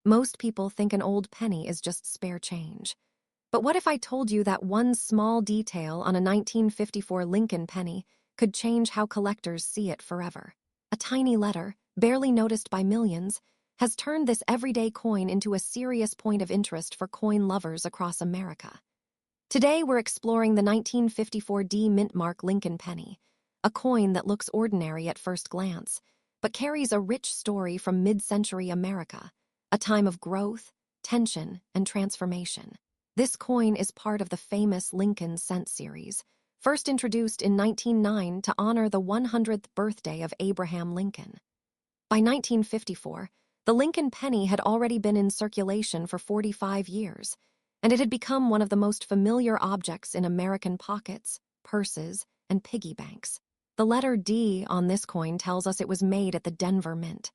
Most people think an old penny is just spare change. But what if I told you that one small detail on a 1954 Lincoln penny could change how collectors see it forever? A tiny letter, barely noticed by millions, has turned this everyday coin into a serious point of interest for coin lovers across America. Today we're exploring the 1954 D mint mark Lincoln penny, a coin that looks ordinary at first glance, but carries a rich story from mid-century America, a time of growth, tension, and transformation. This coin is part of the famous Lincoln cent series, first introduced in 1909 to honor the 100th birthday of Abraham Lincoln. By 1954, the Lincoln penny had already been in circulation for 45 years, and it had become one of the most familiar objects in American pockets, purses, and piggy banks. The letter D on this coin tells us it was made at the Denver Mint.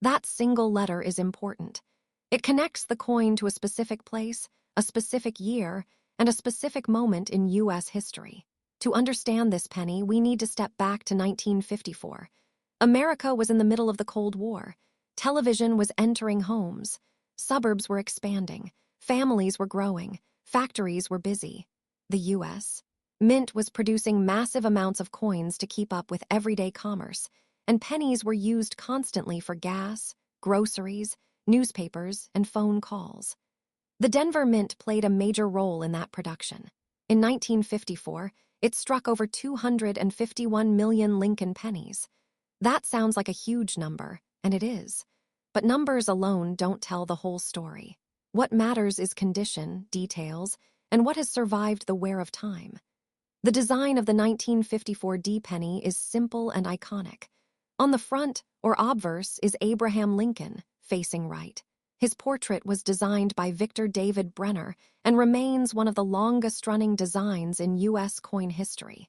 That single letter is important. It connects the coin to a specific place, a specific year, and a specific moment in U.S. history. To understand this penny, we need to step back to 1954. America was in the middle of the Cold War. Television was entering homes. Suburbs were expanding. Families were growing. Factories were busy. The U.S. Mint was producing massive amounts of coins to keep up with everyday commerce, and pennies were used constantly for gas, groceries, newspapers, and phone calls. The Denver Mint played a major role in that production. In 1954, it struck over 251 million Lincoln pennies. That sounds like a huge number, and it is. But numbers alone don't tell the whole story. What matters is condition, details, and what has survived the wear of time. The design of the 1954 D penny is simple and iconic. On the front, or obverse, is Abraham Lincoln, facing right. His portrait was designed by Victor David Brenner and remains one of the longest-running designs in U.S. coin history.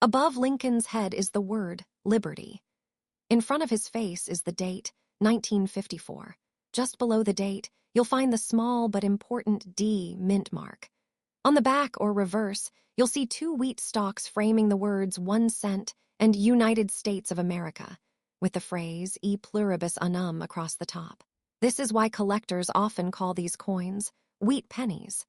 Above Lincoln's head is the word, Liberty. In front of his face is the date, 1954. Just below the date, you'll find the small but important D mint mark. On the back, or reverse, you'll see two wheat stalks framing the words 1 cent and United States of America, with the phrase e pluribus unum across the top. This is why collectors often call these coins wheat pennies.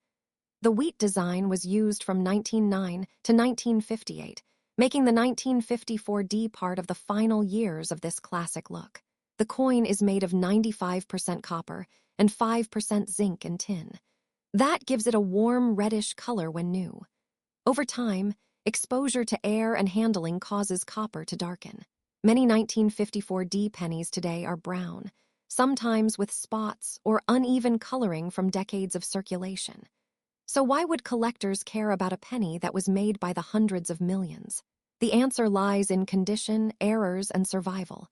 The wheat design was used from 1909 to 1958, making the 1954 D part of the final years of this classic look. The coin is made of 95% copper and 5% zinc and tin. That gives it a warm reddish color when new. Over time, exposure to air and handling causes copper to darken. Many 1954 D pennies today are brown, sometimes with spots or uneven coloring from decades of circulation. So why would collectors care about a penny that was made by the hundreds of millions? The answer lies in condition, errors, and survival.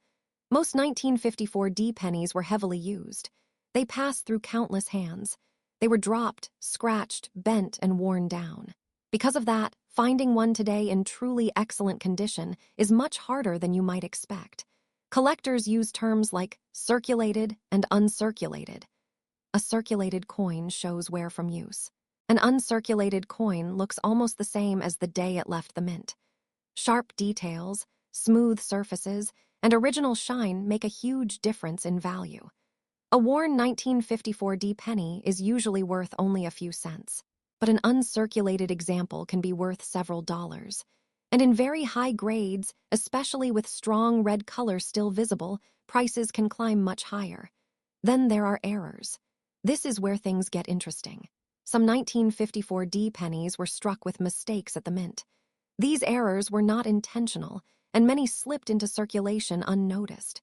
Most 1954 D pennies were heavily used. They passed through countless hands. They were dropped, scratched, bent, and worn down. Because of that, finding one today in truly excellent condition is much harder than you might expect. Collectors use terms like circulated and uncirculated. A circulated coin shows wear from use. An uncirculated coin looks almost the same as the day it left the mint. Sharp details, smooth surfaces, and original shine make a huge difference in value. A worn 1954 D penny is usually worth only a few cents, but an uncirculated example can be worth several dollars. And in very high grades, especially with strong red color still visible, prices can climb much higher. Then there are errors. This is where things get interesting. Some 1954 D pennies were struck with mistakes at the mint. These errors were not intentional, and many slipped into circulation unnoticed.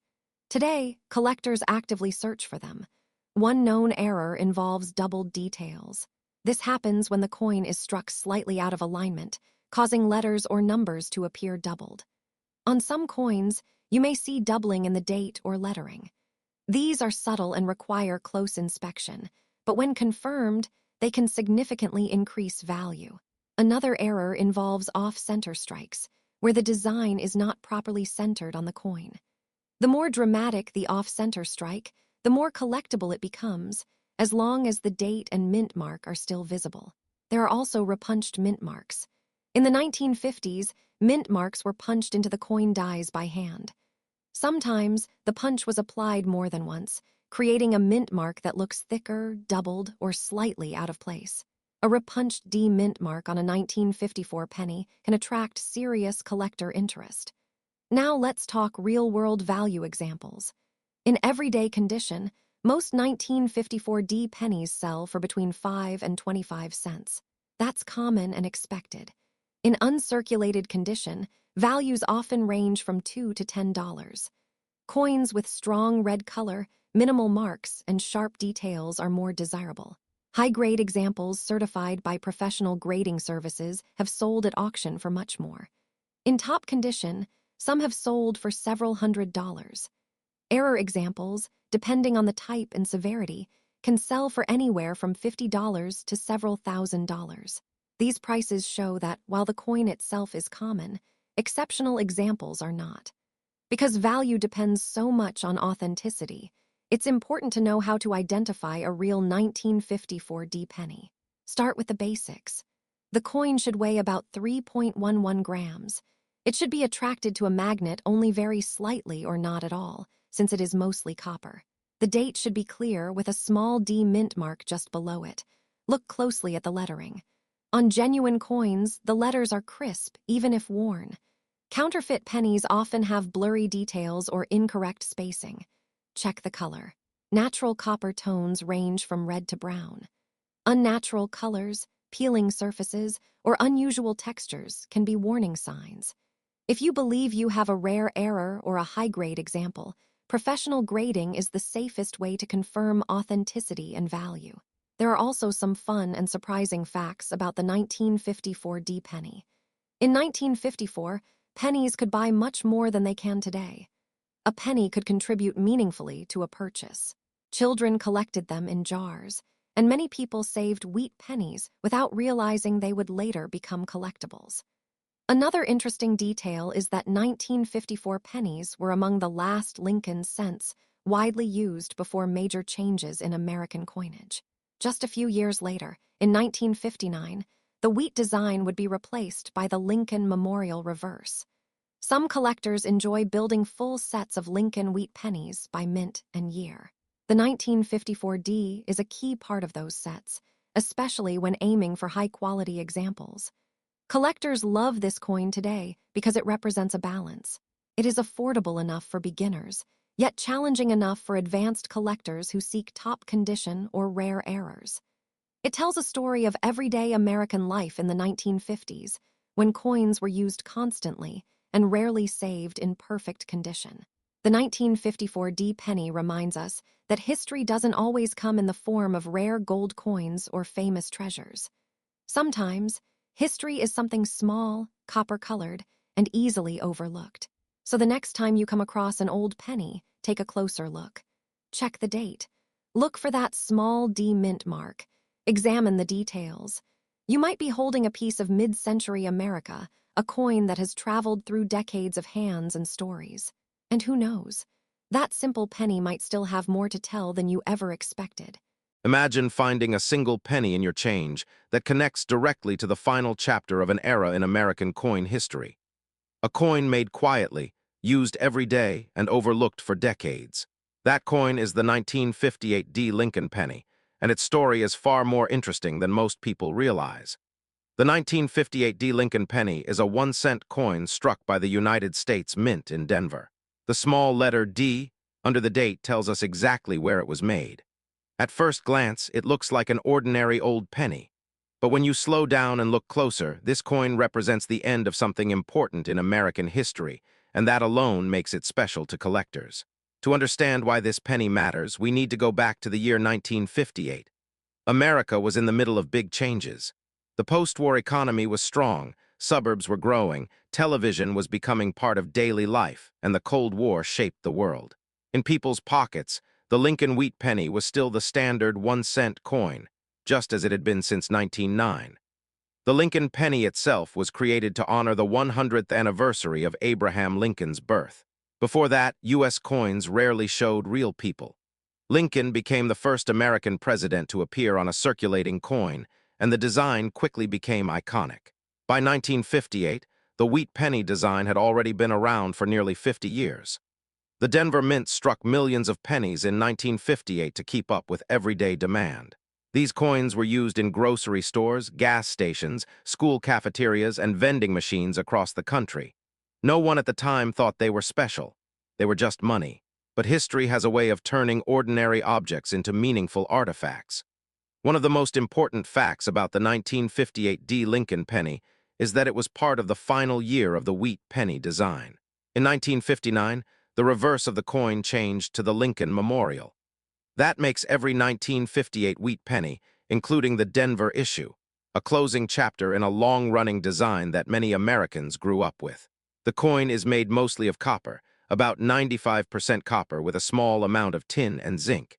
Today, collectors actively search for them. One known error involves doubled details. This happens when the coin is struck slightly out of alignment, causing letters or numbers to appear doubled. On some coins, you may see doubling in the date or lettering. These are subtle and require close inspection, but when confirmed, they can significantly increase value. Another error involves off-center strikes, where the design is not properly centered on the coin. The more dramatic the off-center strike, the more collectible it becomes, as long as the date and mint mark are still visible. There are also repunched mint marks. In the 1950s, mint marks were punched into the coin dies by hand. Sometimes, the punch was applied more than once, creating a mint mark that looks thicker, doubled, or slightly out of place. A repunched D mint mark on a 1954 penny can attract serious collector interest. Now let's talk real-world value examples. In everyday condition, most 1954 D pennies sell for between 5 and 25 cents. That's common and expected. In uncirculated condition, values often range from $2 to $10. Coins with strong red color, minimal marks, and sharp details are more desirable. High-grade examples certified by professional grading services have sold at auction for much more. In top condition, some have sold for several $100s. Error examples, depending on the type and severity, can sell for anywhere from $50 to several $1,000s. These prices show that while the coin itself is common, exceptional examples are not. Because value depends so much on authenticity, it's important to know how to identify a real 1954 D penny. Start with the basics. The coin should weigh about 3.11 grams. It should be attracted to a magnet only very slightly or not at all, since it is mostly copper. The date should be clear with a small D mint mark just below it. Look closely at the lettering. On genuine coins, the letters are crisp, even if worn. Counterfeit pennies often have blurry details or incorrect spacing. Check the color. Natural copper tones range from red to brown. Unnatural colors, peeling surfaces, or unusual textures can be warning signs. If you believe you have a rare error or a high-grade example, professional grading is the safest way to confirm authenticity and value. There are also some fun and surprising facts about the 1954 D penny. In 1954, pennies could buy much more than they can today. A penny could contribute meaningfully to a purchase. Children collected them in jars, and many people saved wheat pennies without realizing they would later become collectibles. Another interesting detail is that 1954 pennies were among the last Lincoln cents widely used before major changes in American coinage. Just a few years later, in 1959, the wheat design would be replaced by the Lincoln Memorial reverse. Some collectors enjoy building full sets of Lincoln wheat pennies by mint and year. The 1954 D is a key part of those sets, especially when aiming for high-quality examples. Collectors love this coin today because it represents a balance. It is affordable enough for beginners, yet challenging enough for advanced collectors who seek top condition or rare errors. It tells a story of everyday American life in the 1950s, when coins were used constantly and rarely saved in perfect condition. The 1954 D penny reminds us that history doesn't always come in the form of rare gold coins or famous treasures. Sometimes, history is something small, copper-colored, and easily overlooked. So the next time you come across an old penny, take a closer look. Check the date. Look for that small D mint mark. Examine the details. You might be holding a piece of mid-century America, a coin that has traveled through decades of hands and stories. And who knows? That simple penny might still have more to tell than you ever expected. Imagine finding a single penny in your change that connects directly to the final chapter of an era in American coin history. A coin made quietly, used every day, and overlooked for decades. That coin is the 1958 D Lincoln penny, and its story is far more interesting than most people realize. The 1958 D Lincoln penny is a 1-cent coin struck by the United States Mint in Denver. The small letter D under the date tells us exactly where it was made. At first glance, it looks like an ordinary old penny. But when you slow down and look closer, this coin represents the end of something important in American history, and that alone makes it special to collectors. To understand why this penny matters, we need to go back to the year 1958. America was in the middle of big changes. The post-war economy was strong, suburbs were growing, television was becoming part of daily life, and the Cold War shaped the world. In people's pockets, the Lincoln wheat penny was still the standard 1-cent coin, just as it had been since 1909. The Lincoln penny itself was created to honor the 100th anniversary of Abraham Lincoln's birth. Before that, U.S. coins rarely showed real people. Lincoln became the first American president to appear on a circulating coin, and the design quickly became iconic. By 1958, the wheat penny design had already been around for nearly 50 years. The Denver Mint struck millions of pennies in 1958 to keep up with everyday demand. These coins were used in grocery stores, gas stations, school cafeterias, and vending machines across the country. No one at the time thought they were special. They were just money. But history has a way of turning ordinary objects into meaningful artifacts. One of the most important facts about the 1958 D. Lincoln penny is that it was part of the final year of the wheat penny design. In 1959, the reverse of the coin changed to the Lincoln Memorial. That makes every 1958 wheat penny, including the Denver issue, a closing chapter in a long-running design that many Americans grew up with. The coin is made mostly of copper, about 95% copper with a small amount of tin and zinc.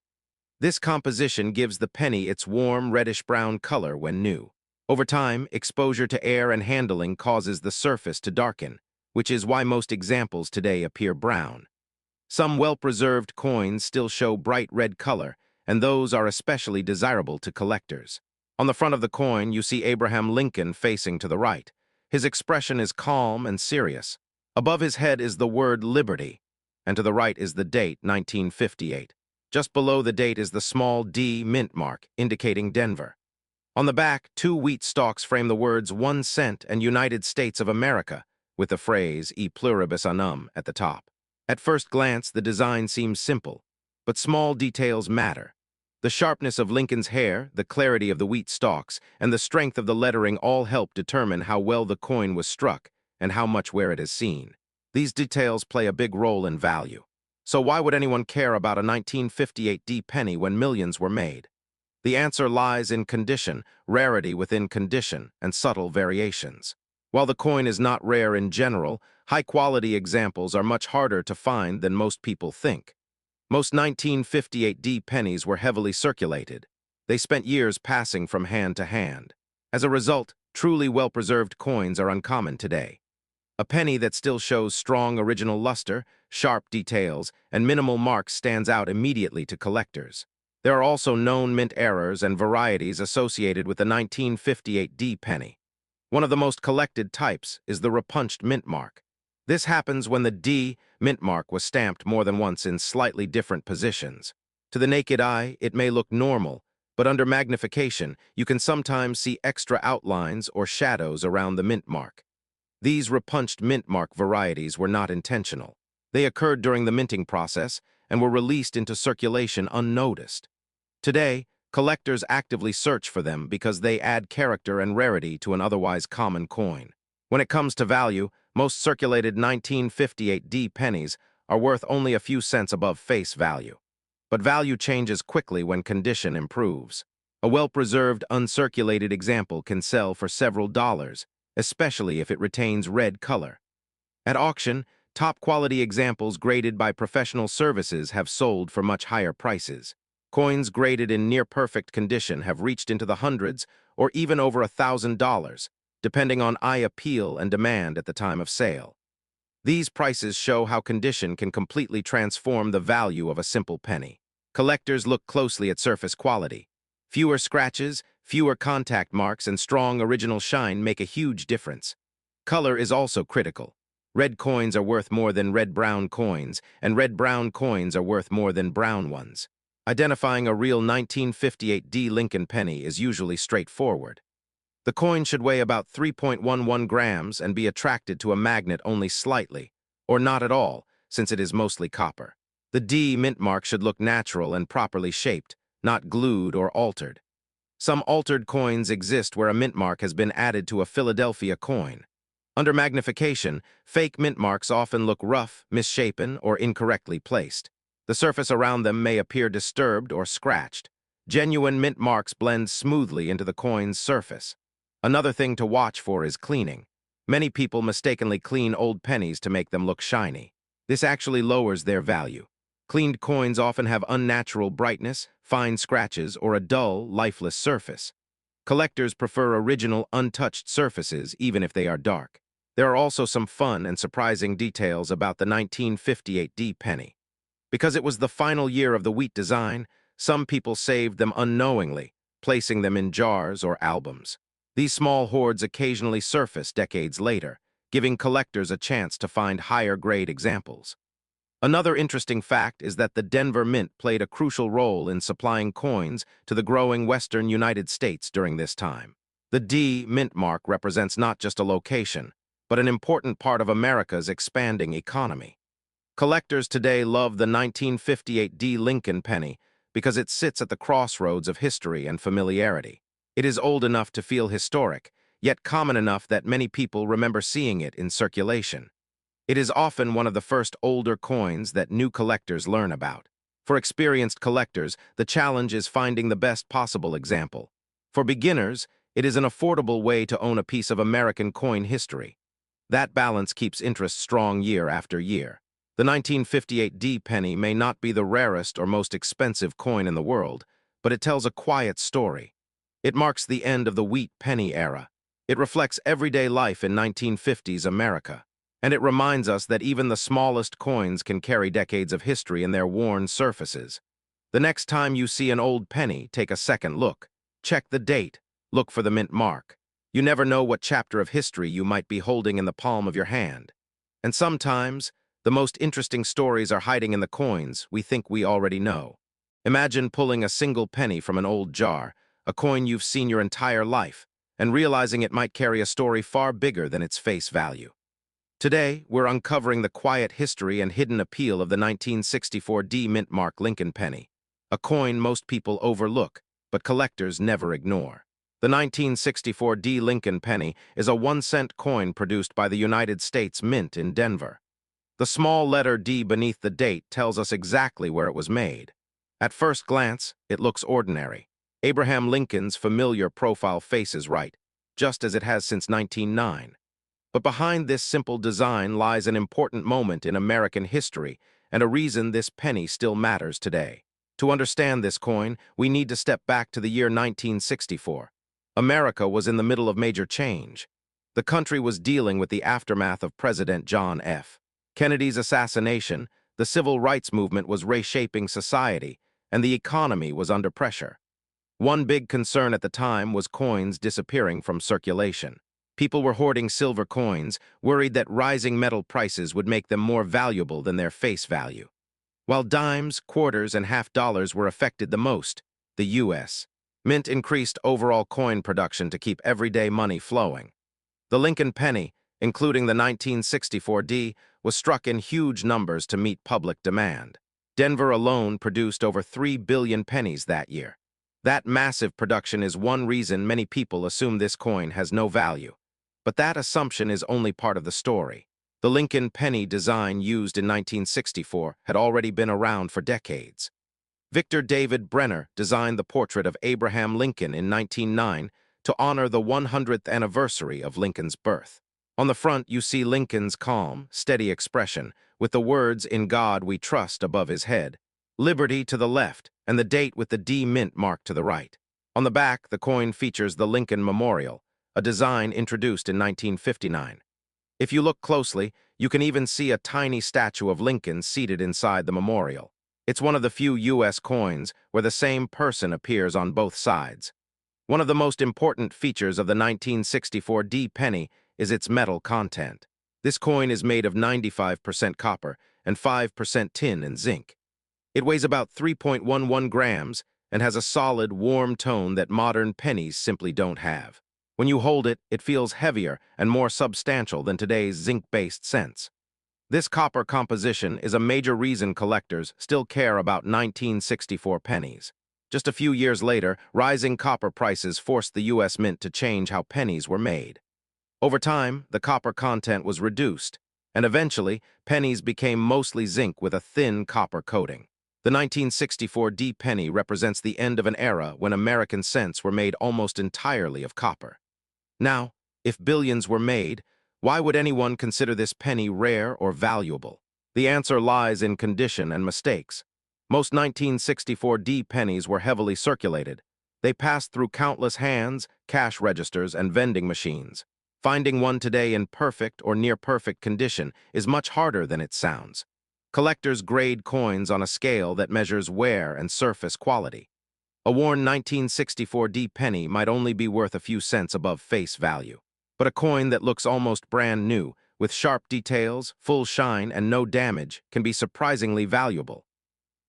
This composition gives the penny its warm reddish-brown color when new. Over time, exposure to air and handling causes the surface to darken, which is why most examples today appear brown. Some well-preserved coins still show bright red color, and those are especially desirable to collectors. On the front of the coin, you see Abraham Lincoln facing to the right. His expression is calm and serious. Above his head is the word Liberty, and to the right is the date, 1958. Just below the date is the small D mint mark, indicating Denver. On the back, two wheat stalks frame the words 1 cent and United States of America, with the phrase E pluribus unum at the top. At first glance, the design seems simple, but small details matter. The sharpness of Lincoln's hair, the clarity of the wheat stalks, and the strength of the lettering all help determine how well the coin was struck and how much wear it has seen. These details play a big role in value. So why would anyone care about a 1958 D penny when millions were made? The answer lies in condition, rarity within condition, and subtle variations. While the coin is not rare in general, high-quality examples are much harder to find than most people think. Most 1958 D pennies were heavily circulated. They spent years passing from hand to hand. As a result, truly well-preserved coins are uncommon today. A penny that still shows strong original luster, sharp details, and minimal marks stands out immediately to collectors. There are also known mint errors and varieties associated with the 1958 D penny. One of the most collected types is the repunched mint mark. This happens when the D mint mark was stamped more than once in slightly different positions. To the naked eye, it may look normal, but under magnification, you can sometimes see extra outlines or shadows around the mint mark. These repunched mint mark varieties were not intentional. They occurred during the minting process and were released into circulation unnoticed. Today, collectors actively search for them because they add character and rarity to an otherwise common coin. When it comes to value, most circulated 1958 D pennies are worth only a few cents above face value. But value changes quickly when condition improves. A well-preserved, uncirculated example can sell for several dollars, especially if it retains red color. At auction, top-quality examples graded by professional services have sold for much higher prices. Coins graded in near-perfect condition have reached into the hundreds or even over $1,000, depending on eye appeal and demand at the time of sale. These prices show how condition can completely transform the value of a simple penny. Collectors look closely at surface quality. Fewer scratches, fewer contact marks, and strong original shine make a huge difference. Color is also critical. Red coins are worth more than red-brown coins, and red-brown coins are worth more than brown ones. Identifying a real 1958 D Lincoln penny is usually straightforward. The coin should weigh about 3.11 grams and be attracted to a magnet only slightly, or not at all, since it is mostly copper. The D mint mark should look natural and properly shaped, not glued or altered. Some altered coins exist where a mint mark has been added to a Philadelphia coin. Under magnification, fake mint marks often look rough, misshapen, or incorrectly placed. The surface around them may appear disturbed or scratched. Genuine mint marks blend smoothly into the coin's surface. Another thing to watch for is cleaning. Many people mistakenly clean old pennies to make them look shiny. This actually lowers their value. Cleaned coins often have unnatural brightness, fine scratches, or a dull, lifeless surface. Collectors prefer original, untouched surfaces, even if they are dark. There are also some fun and surprising details about the 1958 D penny. Because it was the final year of the wheat design, some people saved them unknowingly, placing them in jars or albums. These small hoards occasionally surface decades later, giving collectors a chance to find higher-grade examples. Another interesting fact is that the Denver Mint played a crucial role in supplying coins to the growing western United States during this time. The D mint mark represents not just a location, but an important part of America's expanding economy. Collectors today love the 1958 D Lincoln penny because it sits at the crossroads of history and familiarity. It is old enough to feel historic, yet common enough that many people remember seeing it in circulation. It is often one of the first older coins that new collectors learn about. For experienced collectors, the challenge is finding the best possible example. For beginners, it is an affordable way to own a piece of American coin history. That balance keeps interest strong year after year. The 1958 D penny may not be the rarest or most expensive coin in the world, but it tells a quiet story. It marks the end of the wheat penny era. It reflects everyday life in 1950s America. And it reminds us that even the smallest coins can carry decades of history in their worn surfaces. The next time you see an old penny, take a second look. Check the date. Look for the mint mark. You never know what chapter of history you might be holding in the palm of your hand. And sometimes, the most interesting stories are hiding in the coins we think we already know. Imagine pulling a single penny from an old jar, a coin you've seen your entire life, and realizing it might carry a story far bigger than its face value. Today, we're uncovering the quiet history and hidden appeal of the 1964 D mint mark Lincoln penny, a coin most people overlook, but collectors never ignore. The 1964 D Lincoln penny is a 1-cent coin produced by the United States Mint in Denver. The small letter D beneath the date tells us exactly where it was made. At first glance, it looks ordinary. Abraham Lincoln's familiar profile face is right, just as it has since 1909. But behind this simple design lies an important moment in American history and a reason this penny still matters today. To understand this coin, we need to step back to the year 1964. America was in the middle of major change. The country was dealing with the aftermath of President John F. Kennedy's assassination, the civil rights movement was reshaping society, and the economy was under pressure. One big concern at the time was coins disappearing from circulation. People were hoarding silver coins, worried that rising metal prices would make them more valuable than their face value. While dimes, quarters, and half dollars were affected the most, the U.S. Mint increased overall coin production to keep everyday money flowing. The Lincoln penny, including the 1964 D, was struck in huge numbers to meet public demand. Denver alone produced over 3 billion pennies that year. That massive production is one reason many people assume this coin has no value. But that assumption is only part of the story. The Lincoln penny design used in 1964 had already been around for decades. Victor David Brenner designed the portrait of Abraham Lincoln in 1909 to honor the 100th anniversary of Lincoln's birth. On the front, you see Lincoln's calm, steady expression, with the words "In God We Trust" above his head, Liberty to the left, and the date with the D mint mark to the right. On the back, the coin features the Lincoln Memorial, a design introduced in 1959. If you look closely, you can even see a tiny statue of Lincoln seated inside the memorial. It's one of the few U.S. coins where the same person appears on both sides. One of the most important features of the 1964 D penny is its metal content. This coin is made of 95% copper and 5% tin and zinc. It weighs about 3.11 grams and has a solid, warm tone that modern pennies simply don't have. When you hold it, it feels heavier and more substantial than today's zinc-based cents. This copper composition is a major reason collectors still care about 1964 pennies. Just a few years later, rising copper prices forced the U.S. Mint to change how pennies were made. Over time, the copper content was reduced, and eventually, pennies became mostly zinc with a thin copper coating. The 1964 D penny represents the end of an era when American cents were made almost entirely of copper. Now, if billions were made, why would anyone consider this penny rare or valuable? The answer lies in condition and mistakes. Most 1964 D pennies were heavily circulated. They passed through countless hands, cash registers, and vending machines. Finding one today in perfect or near-perfect condition is much harder than it sounds. Collectors grade coins on a scale that measures wear and surface quality. A worn 1964 D penny might only be worth a few cents above face value. But a coin that looks almost brand new, with sharp details, full shine, and no damage, can be surprisingly valuable.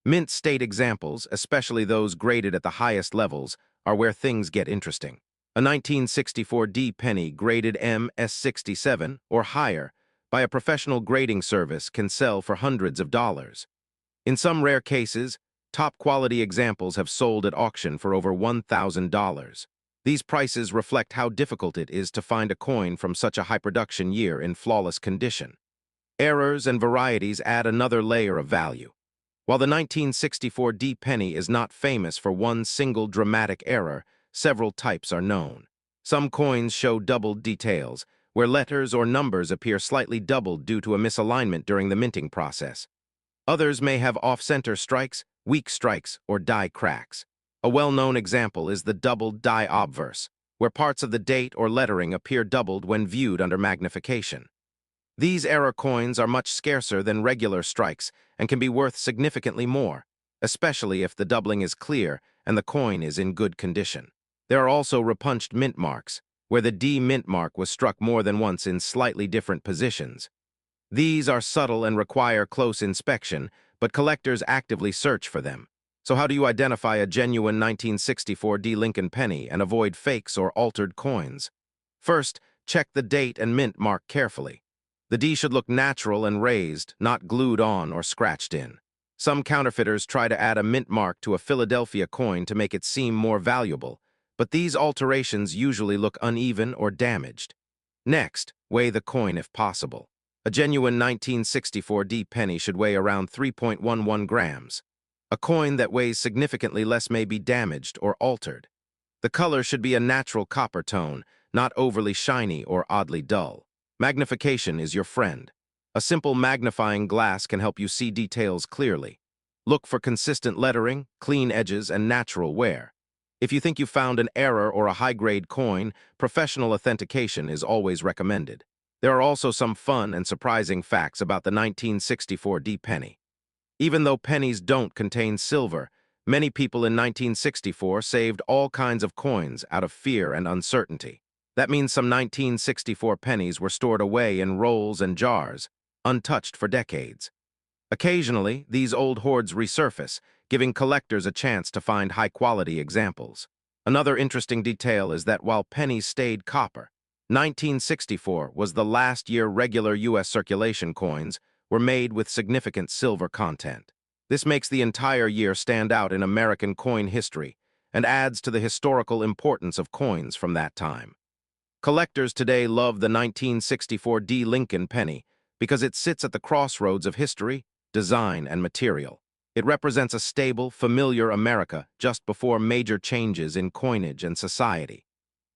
Mint state examples, especially those graded at the highest levels, are where things get interesting. A 1964 D penny graded MS67 or higher by a professional grading service can sell for hundreds of dollars. In some rare cases, top-quality examples have sold at auction for over $1,000. These prices reflect how difficult it is to find a coin from such a high-production year in flawless condition. Errors and varieties add another layer of value. While the 1964 D penny is not famous for one single dramatic error, several types are known. Some coins show doubled details, where letters or numbers appear slightly doubled due to a misalignment during the minting process. Others may have off-center strikes, weak strikes, or die cracks. A well-known example is the doubled die obverse, where parts of the date or lettering appear doubled when viewed under magnification. These error coins are much scarcer than regular strikes and can be worth significantly more, especially if the doubling is clear and the coin is in good condition. There are also repunched mint marks, where the D mint mark was struck more than once in slightly different positions. These are subtle and require close inspection, but collectors actively search for them. So how do you identify a genuine 1964 D Lincoln penny and avoid fakes or altered coins? First, check the date and mint mark carefully. The D should look natural and raised, not glued on or scratched in. Some counterfeiters try to add a mint mark to a Philadelphia coin to make it seem more valuable, but these alterations usually look uneven or damaged. Next, weigh the coin if possible. A genuine 1964 D penny should weigh around 3.11 grams. A coin that weighs significantly less may be damaged or altered. The color should be a natural copper tone, not overly shiny or oddly dull. Magnification is your friend. A simple magnifying glass can help you see details clearly. Look for consistent lettering, clean edges, and natural wear. If you think you found an error or a high-grade coin, professional authentication is always recommended. There are also some fun and surprising facts about the 1964 D penny. Even though pennies don't contain silver, many people in 1964 saved all kinds of coins out of fear and uncertainty. That means some 1964 pennies were stored away in rolls and jars, untouched for decades. Occasionally, these old hoards resurface, giving collectors a chance to find high-quality examples. Another interesting detail is that while pennies stayed copper, 1964 was the last year regular U.S. circulation coins were made with significant silver content. This makes the entire year stand out in American coin history and adds to the historical importance of coins from that time. Collectors today love the 1964 D Lincoln penny because it sits at the crossroads of history, design, and material. It represents a stable, familiar America just before major changes in coinage and society.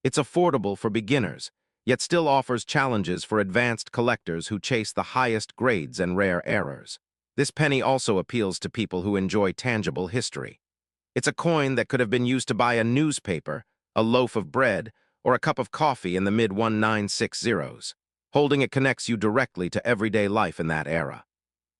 It's affordable for beginners, yet still offers challenges for advanced collectors who chase the highest grades and rare errors. This penny also appeals to people who enjoy tangible history. It's a coin that could have been used to buy a newspaper, a loaf of bread, or a cup of coffee in the mid-1960s. Holding it connects you directly to everyday life in that era.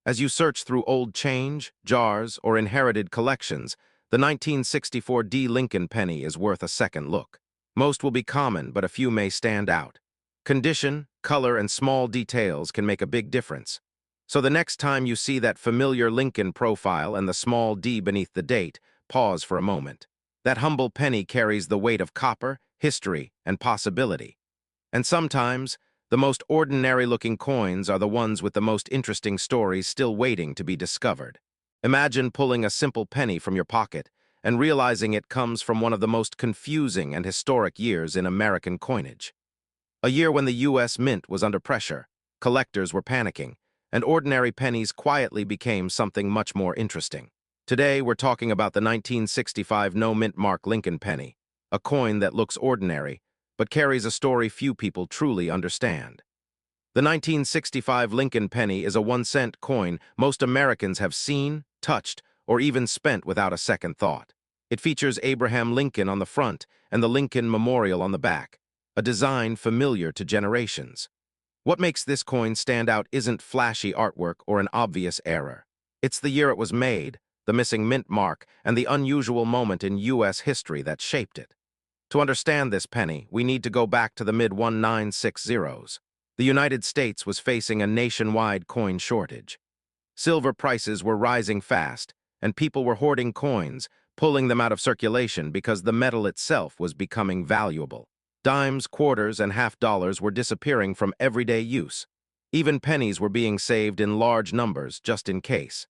As you search through old change, jars, or inherited collections, the 1964 D Lincoln penny is worth a second look. Most will be common, but a few may stand out. Condition, color, and small details can make a big difference. So the next time you see that familiar Lincoln profile and the small D beneath the date, pause for a moment. That humble penny carries the weight of copper, history, and possibility. And sometimes, the most ordinary-looking coins are the ones with the most interesting stories still waiting to be discovered. Imagine pulling a simple penny from your pocket and realizing it comes from one of the most confusing and historic years in American coinage. A year when the U.S. Mint was under pressure, collectors were panicking, and ordinary pennies quietly became something much more interesting. Today, we're talking about the 1965 no-mint mark Lincoln penny, a coin that looks ordinary, but carries a story few people truly understand. The 1965 Lincoln penny is a 1-cent coin most Americans have seen, touched, or even spent without a second thought. It features Abraham Lincoln on the front and the Lincoln Memorial on the back, a design familiar to generations. What makes this coin stand out isn't flashy artwork or an obvious error. It's the year it was made, the missing mint mark, and the unusual moment in U.S. history that shaped it. To understand this penny, we need to go back to the mid-1960s. The United States was facing a nationwide coin shortage. Silver prices were rising fast, and people were hoarding coins, pulling them out of circulation because the metal itself was becoming valuable. Dimes, quarters, and half-dollars were disappearing from everyday use. Even pennies were being saved in large numbers, just in case.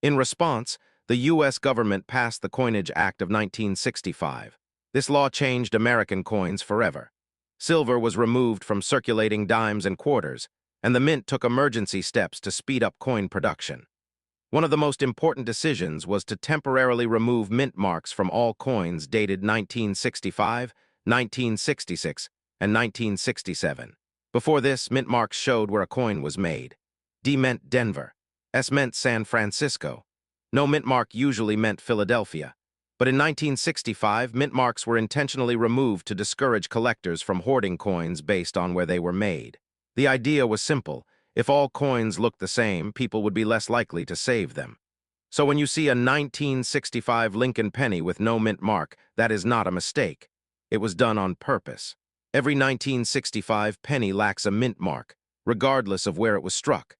In response, the U.S. government passed the Coinage Act of 1965. This law changed American coins forever. Silver was removed from circulating dimes and quarters, and the mint took emergency steps to speed up coin production. One of the most important decisions was to temporarily remove mint marks from all coins dated 1965, 1966, and 1967. Before this, mint marks showed where a coin was made. D meant Denver. S meant San Francisco. No mint mark usually meant Philadelphia. But in 1965, mint marks were intentionally removed to discourage collectors from hoarding coins based on where they were made. The idea was simple. If all coins looked the same, people would be less likely to save them. So when you see a 1965 Lincoln penny with no mint mark, that is not a mistake. It was done on purpose. Every 1965 penny lacks a mint mark, regardless of where it was struck.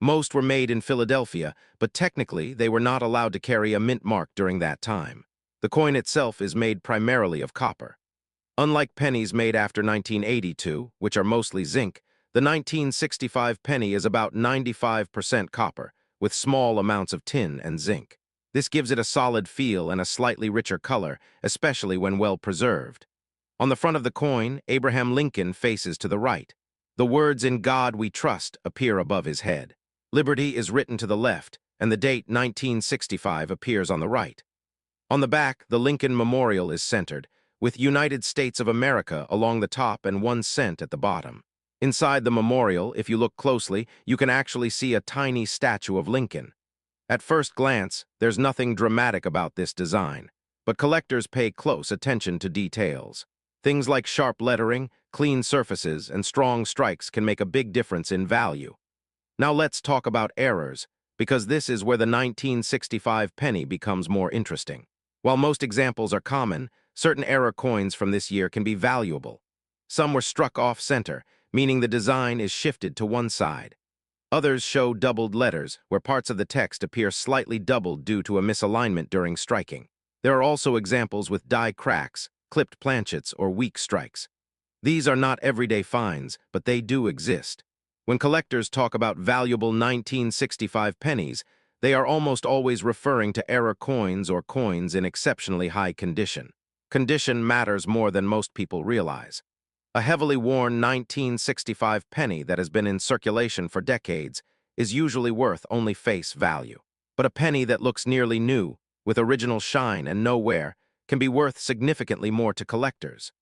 Most were made in Philadelphia, but technically they were not allowed to carry a mint mark during that time. The coin itself is made primarily of copper. Unlike pennies made after 1982, which are mostly zinc, the 1965 penny is about 95% copper, with small amounts of tin and zinc. This gives it a solid feel and a slightly richer color, especially when well preserved. On the front of the coin, Abraham Lincoln faces to the right. The words "In God We Trust" appear above his head. Liberty is written to the left, and the date 1965 appears on the right. On the back, the Lincoln Memorial is centered, with United States of America along the top and 1 cent at the bottom. Inside the memorial, if you look closely, you can actually see a tiny statue of Lincoln. At first glance, there's nothing dramatic about this design, but collectors pay close attention to details. Things like sharp lettering, clean surfaces, and strong strikes can make a big difference in value. Now let's talk about errors, because this is where the 1965 penny becomes more interesting. While most examples are common, certain error coins from this year can be valuable. Some were struck off-center, meaning the design is shifted to one side. Others show doubled letters, where parts of the text appear slightly doubled due to a misalignment during striking. There are also examples with die cracks, clipped planchets, or weak strikes. These are not everyday finds, but they do exist. When collectors talk about valuable 1965 pennies, they are almost always referring to error coins or coins in exceptionally high condition. Condition matters more than most people realize. A heavily worn 1965 penny that has been in circulation for decades is usually worth only face value. But a penny that looks nearly new, with original shine and no wear, can be worth significantly more to collectors.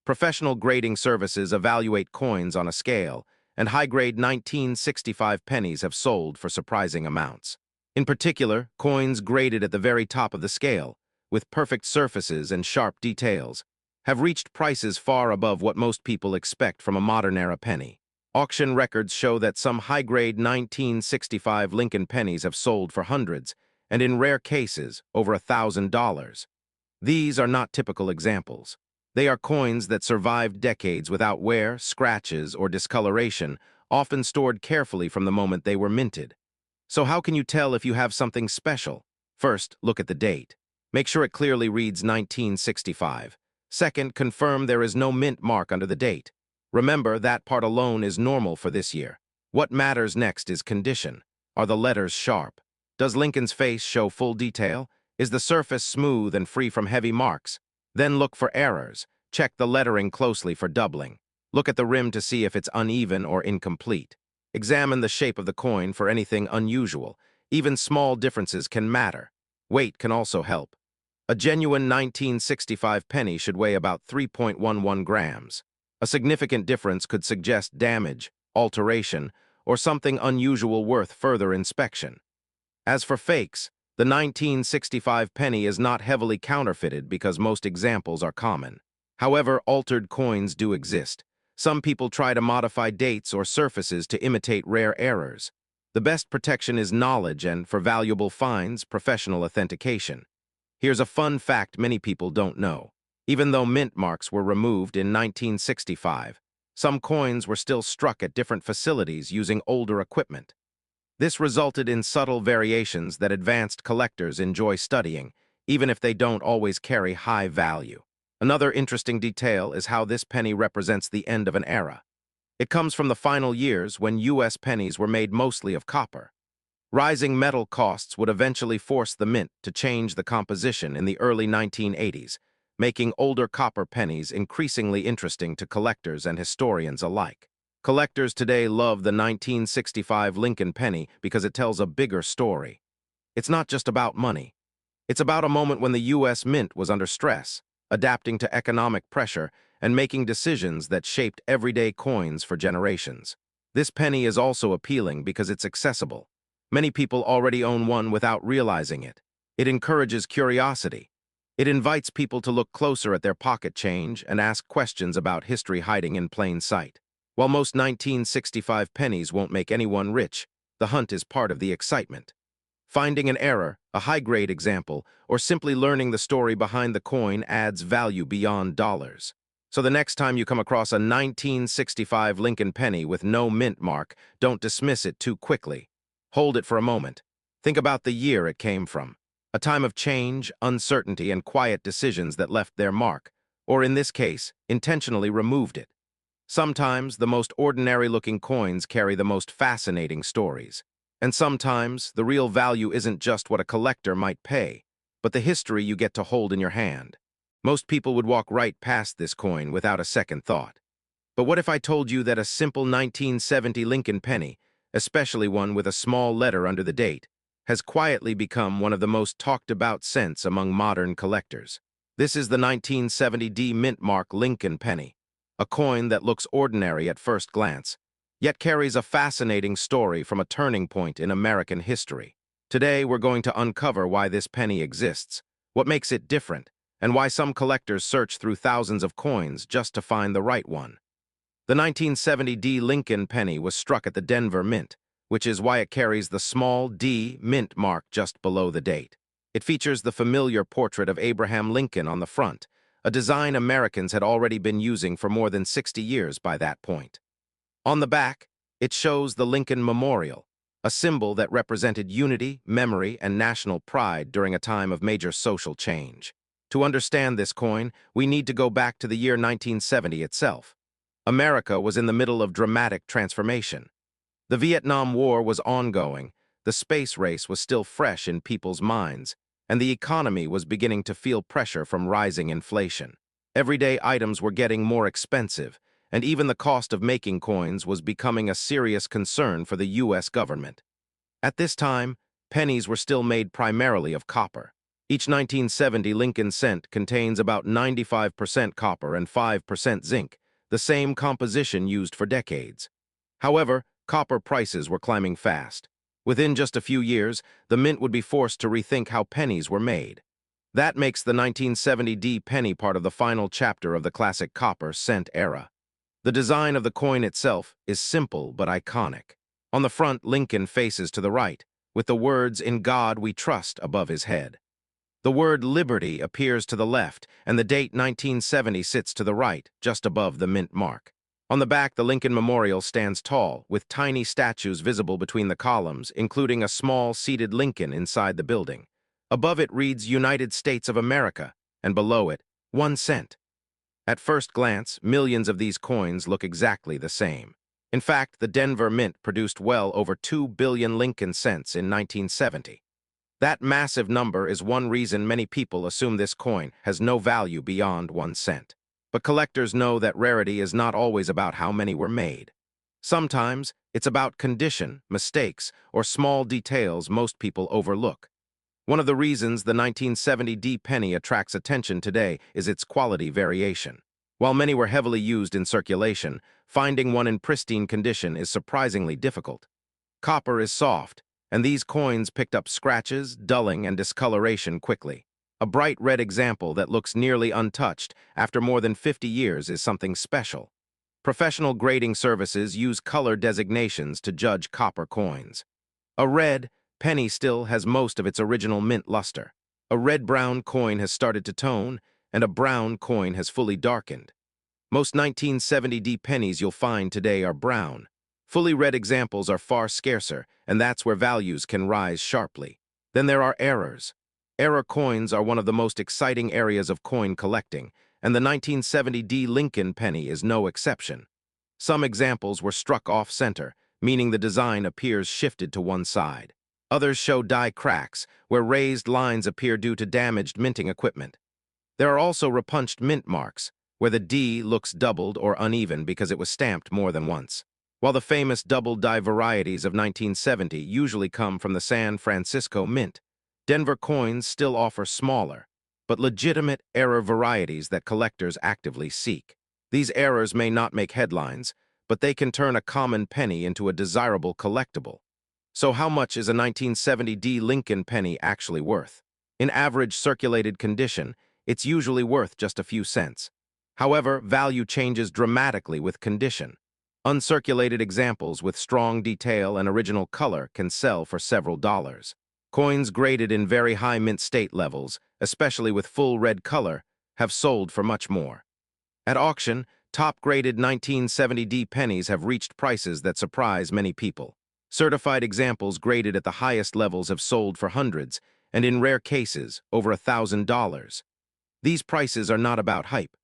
Professional grading services evaluate coins on a scale, and high-grade 1965 pennies have sold for surprising amounts. In particular, coins graded at the very top of the scale, with perfect surfaces and sharp details, have reached prices far above what most people expect from a modern-era penny. Auction records show that some high-grade 1965 Lincoln pennies have sold for hundreds, and in rare cases, over $1,000. These are not typical examples. They are coins that survived decades without wear, scratches, or discoloration, often stored carefully from the moment they were minted. So how can you tell if you have something special? First, look at the date. Make sure it clearly reads 1965. Second, confirm there is no mint mark under the date. Remember, that part alone is normal for this year. What matters next is condition. Are the letters sharp? Does Lincoln's face show full detail? Is the surface smooth and free from heavy marks? Then look for errors. Check the lettering closely for doubling. Look at the rim to see if it's uneven or incomplete. Examine the shape of the coin for anything unusual. Even small differences can matter. Weight can also help. A genuine 1965 penny should weigh about 3.11 grams. A significant difference could suggest damage, alteration, or something unusual worth further inspection. As for fakes, the 1965 penny is not heavily counterfeited because most examples are common. However, altered coins do exist. Some people try to modify dates or surfaces to imitate rare errors. The best protection is knowledge and, for valuable finds, professional authentication. Here's a fun fact many people don't know. Even though mint marks were removed in 1965, Some coins were still struck at different facilities using older equipment. This resulted in subtle variations that advanced collectors enjoy studying, even if they don't always carry high value. Another interesting detail is how this penny represents the end of an era. It comes from the final years when U.S. pennies were made mostly of copper. Rising metal costs would eventually force the mint to change the composition in the early 1980s, making older copper pennies increasingly interesting to collectors and historians alike. Collectors today love the 1965 Lincoln penny because it tells a bigger story. It's not just about money. It's about a moment when the U.S. Mint was under stress, adapting to economic pressure and making decisions that shaped everyday coins for generations. This penny is also appealing because it's accessible. Many people already own one without realizing it. It encourages curiosity. It invites people to look closer at their pocket change and ask questions about history hiding in plain sight. While most 1965 pennies won't make anyone rich, the hunt is part of the excitement. Finding an error, a high-grade example, or simply learning the story behind the coin adds value beyond dollars. So the next time you come across a 1965 Lincoln penny with no mint mark, don't dismiss it too quickly. Hold it for a moment. Think about the year it came from. A time of change, uncertainty, and quiet decisions that left their mark, or in this case, intentionally removed it. Sometimes the most ordinary-looking coins carry the most fascinating stories. And sometimes, the real value isn't just what a collector might pay, but the history you get to hold in your hand. Most people would walk right past this coin without a second thought. But what if I told you that a simple 1970 Lincoln penny, especially one with a small letter under the date, has quietly become one of the most talked-about cents among modern collectors? This is the 1970 D mint mark Lincoln penny, a coin that looks ordinary at first glance, yet carries a fascinating story from a turning point in American history. Today, we're going to uncover why this penny exists, what makes it different, and why some collectors search through thousands of coins just to find the right one. The 1970 D Lincoln penny was struck at the Denver Mint, which is why it carries the small D mint mark just below the date. It features the familiar portrait of Abraham Lincoln on the front, a design Americans had already been using for more than 60 years by that point. On the back, it shows the Lincoln Memorial, a symbol that represented unity, memory, and national pride during a time of major social change. To understand this coin, we need to go back to the year 1970 itself. America was in the middle of dramatic transformation. The Vietnam War was ongoing, the space race was still fresh in people's minds, and the economy was beginning to feel pressure from rising inflation. Everyday items were getting more expensive, and even the cost of making coins was becoming a serious concern for the U.S. government. At this time, pennies were still made primarily of copper. Each 1970 Lincoln cent contains about 95% copper and 5% zinc, the same composition used for decades. However, copper prices were climbing fast. Within just a few years, the mint would be forced to rethink how pennies were made. That makes the 1970 D penny part of the final chapter of the classic copper cent era. The design of the coin itself is simple but iconic. On the front, Lincoln faces to the right, with the words "In God We Trust" above his head. The word "Liberty" appears to the left, and the date 1970 sits to the right, just above the mint mark. On the back, the Lincoln Memorial stands tall, with tiny statues visible between the columns, including a small seated Lincoln inside the building. Above it reads "United States of America," and below it, 1 cent. At first glance, millions of these coins look exactly the same. In fact, the Denver Mint produced well over 2 billion Lincoln cents in 1970. That massive number is one reason many people assume this coin has no value beyond 1 cent. But collectors know that rarity is not always about how many were made. Sometimes, it's about condition, mistakes, or small details most people overlook. One of the reasons the 1970 D penny attracts attention today is its quality variation. While many were heavily used in circulation, finding one in pristine condition is surprisingly difficult. Copper is soft, and these coins picked up scratches, dulling, and discoloration quickly. A bright red example that looks nearly untouched after more than 50 years is something special. Professional grading services use color designations to judge copper coins. A red penny still has most of its original mint luster. A red-brown coin has started to tone, and a brown coin has fully darkened. Most 1970D pennies you'll find today are brown. Fully red examples are far scarcer, and that's where values can rise sharply. Then there are errors. Error coins are one of the most exciting areas of coin collecting, and the 1970D Lincoln penny is no exception. Some examples were struck off-center, meaning the design appears shifted to one side. Others show die cracks, where raised lines appear due to damaged minting equipment. There are also repunched mint marks, where the D looks doubled or uneven because it was stamped more than once. While the famous double-die varieties of 1970 usually come from the San Francisco Mint, Denver coins still offer smaller, but legitimate error varieties that collectors actively seek. These errors may not make headlines, but they can turn a common penny into a desirable collectible. So how much is a 1970D Lincoln penny actually worth? In average circulated condition, it's usually worth just a few cents. However, value changes dramatically with condition. Uncirculated examples with strong detail and original color can sell for several dollars. Coins graded in very high mint state levels, especially with full red color, have sold for much more. At auction, top-graded 1970D pennies have reached prices that surprise many people. Certified examples graded at the highest levels have sold for hundreds, and in rare cases, over $1,000. These prices are not about hype.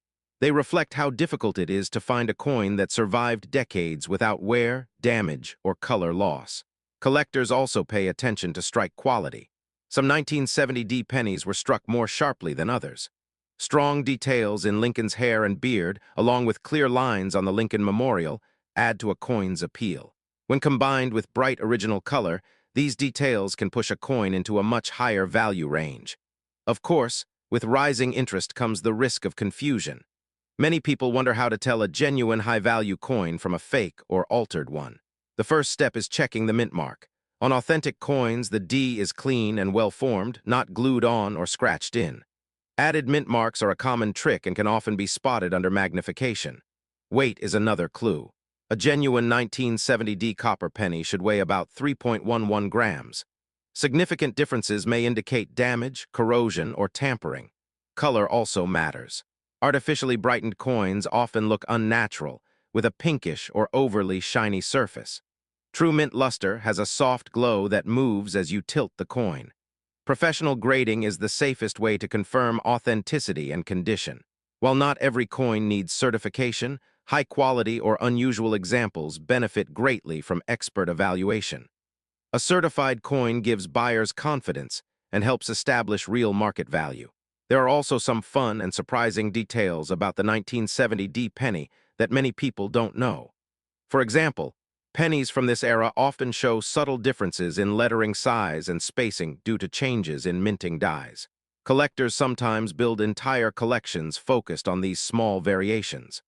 They reflect how difficult it is to find a coin that survived decades without wear, damage, or color loss. Collectors also pay attention to strike quality. Some 1970D pennies were struck more sharply than others. Strong details in Lincoln's hair and beard, along with clear lines on the Lincoln Memorial, add to a coin's appeal. When combined with bright original color, these details can push a coin into a much higher value range. Of course, with rising interest comes the risk of confusion. Many people wonder how to tell a genuine high-value coin from a fake or altered one. The first step is checking the mint mark. On authentic coins, the D is clean and well-formed, not glued on or scratched in. Added mint marks are a common trick and can often be spotted under magnification. Weight is another clue. A genuine 1970D copper penny should weigh about 3.11 grams. Significant differences may indicate damage, corrosion, or tampering. Color also matters. Artificially brightened coins often look unnatural, with a pinkish or overly shiny surface. True mint luster has a soft glow that moves as you tilt the coin. Professional grading is the safest way to confirm authenticity and condition. While not every coin needs certification, high-quality or unusual examples benefit greatly from expert evaluation. A certified coin gives buyers confidence and helps establish real market value. There are also some fun and surprising details about the 1970D penny that many people don't know. For example, pennies from this era often show subtle differences in lettering size and spacing due to changes in minting dies. Collectors sometimes build entire collections focused on these small variations.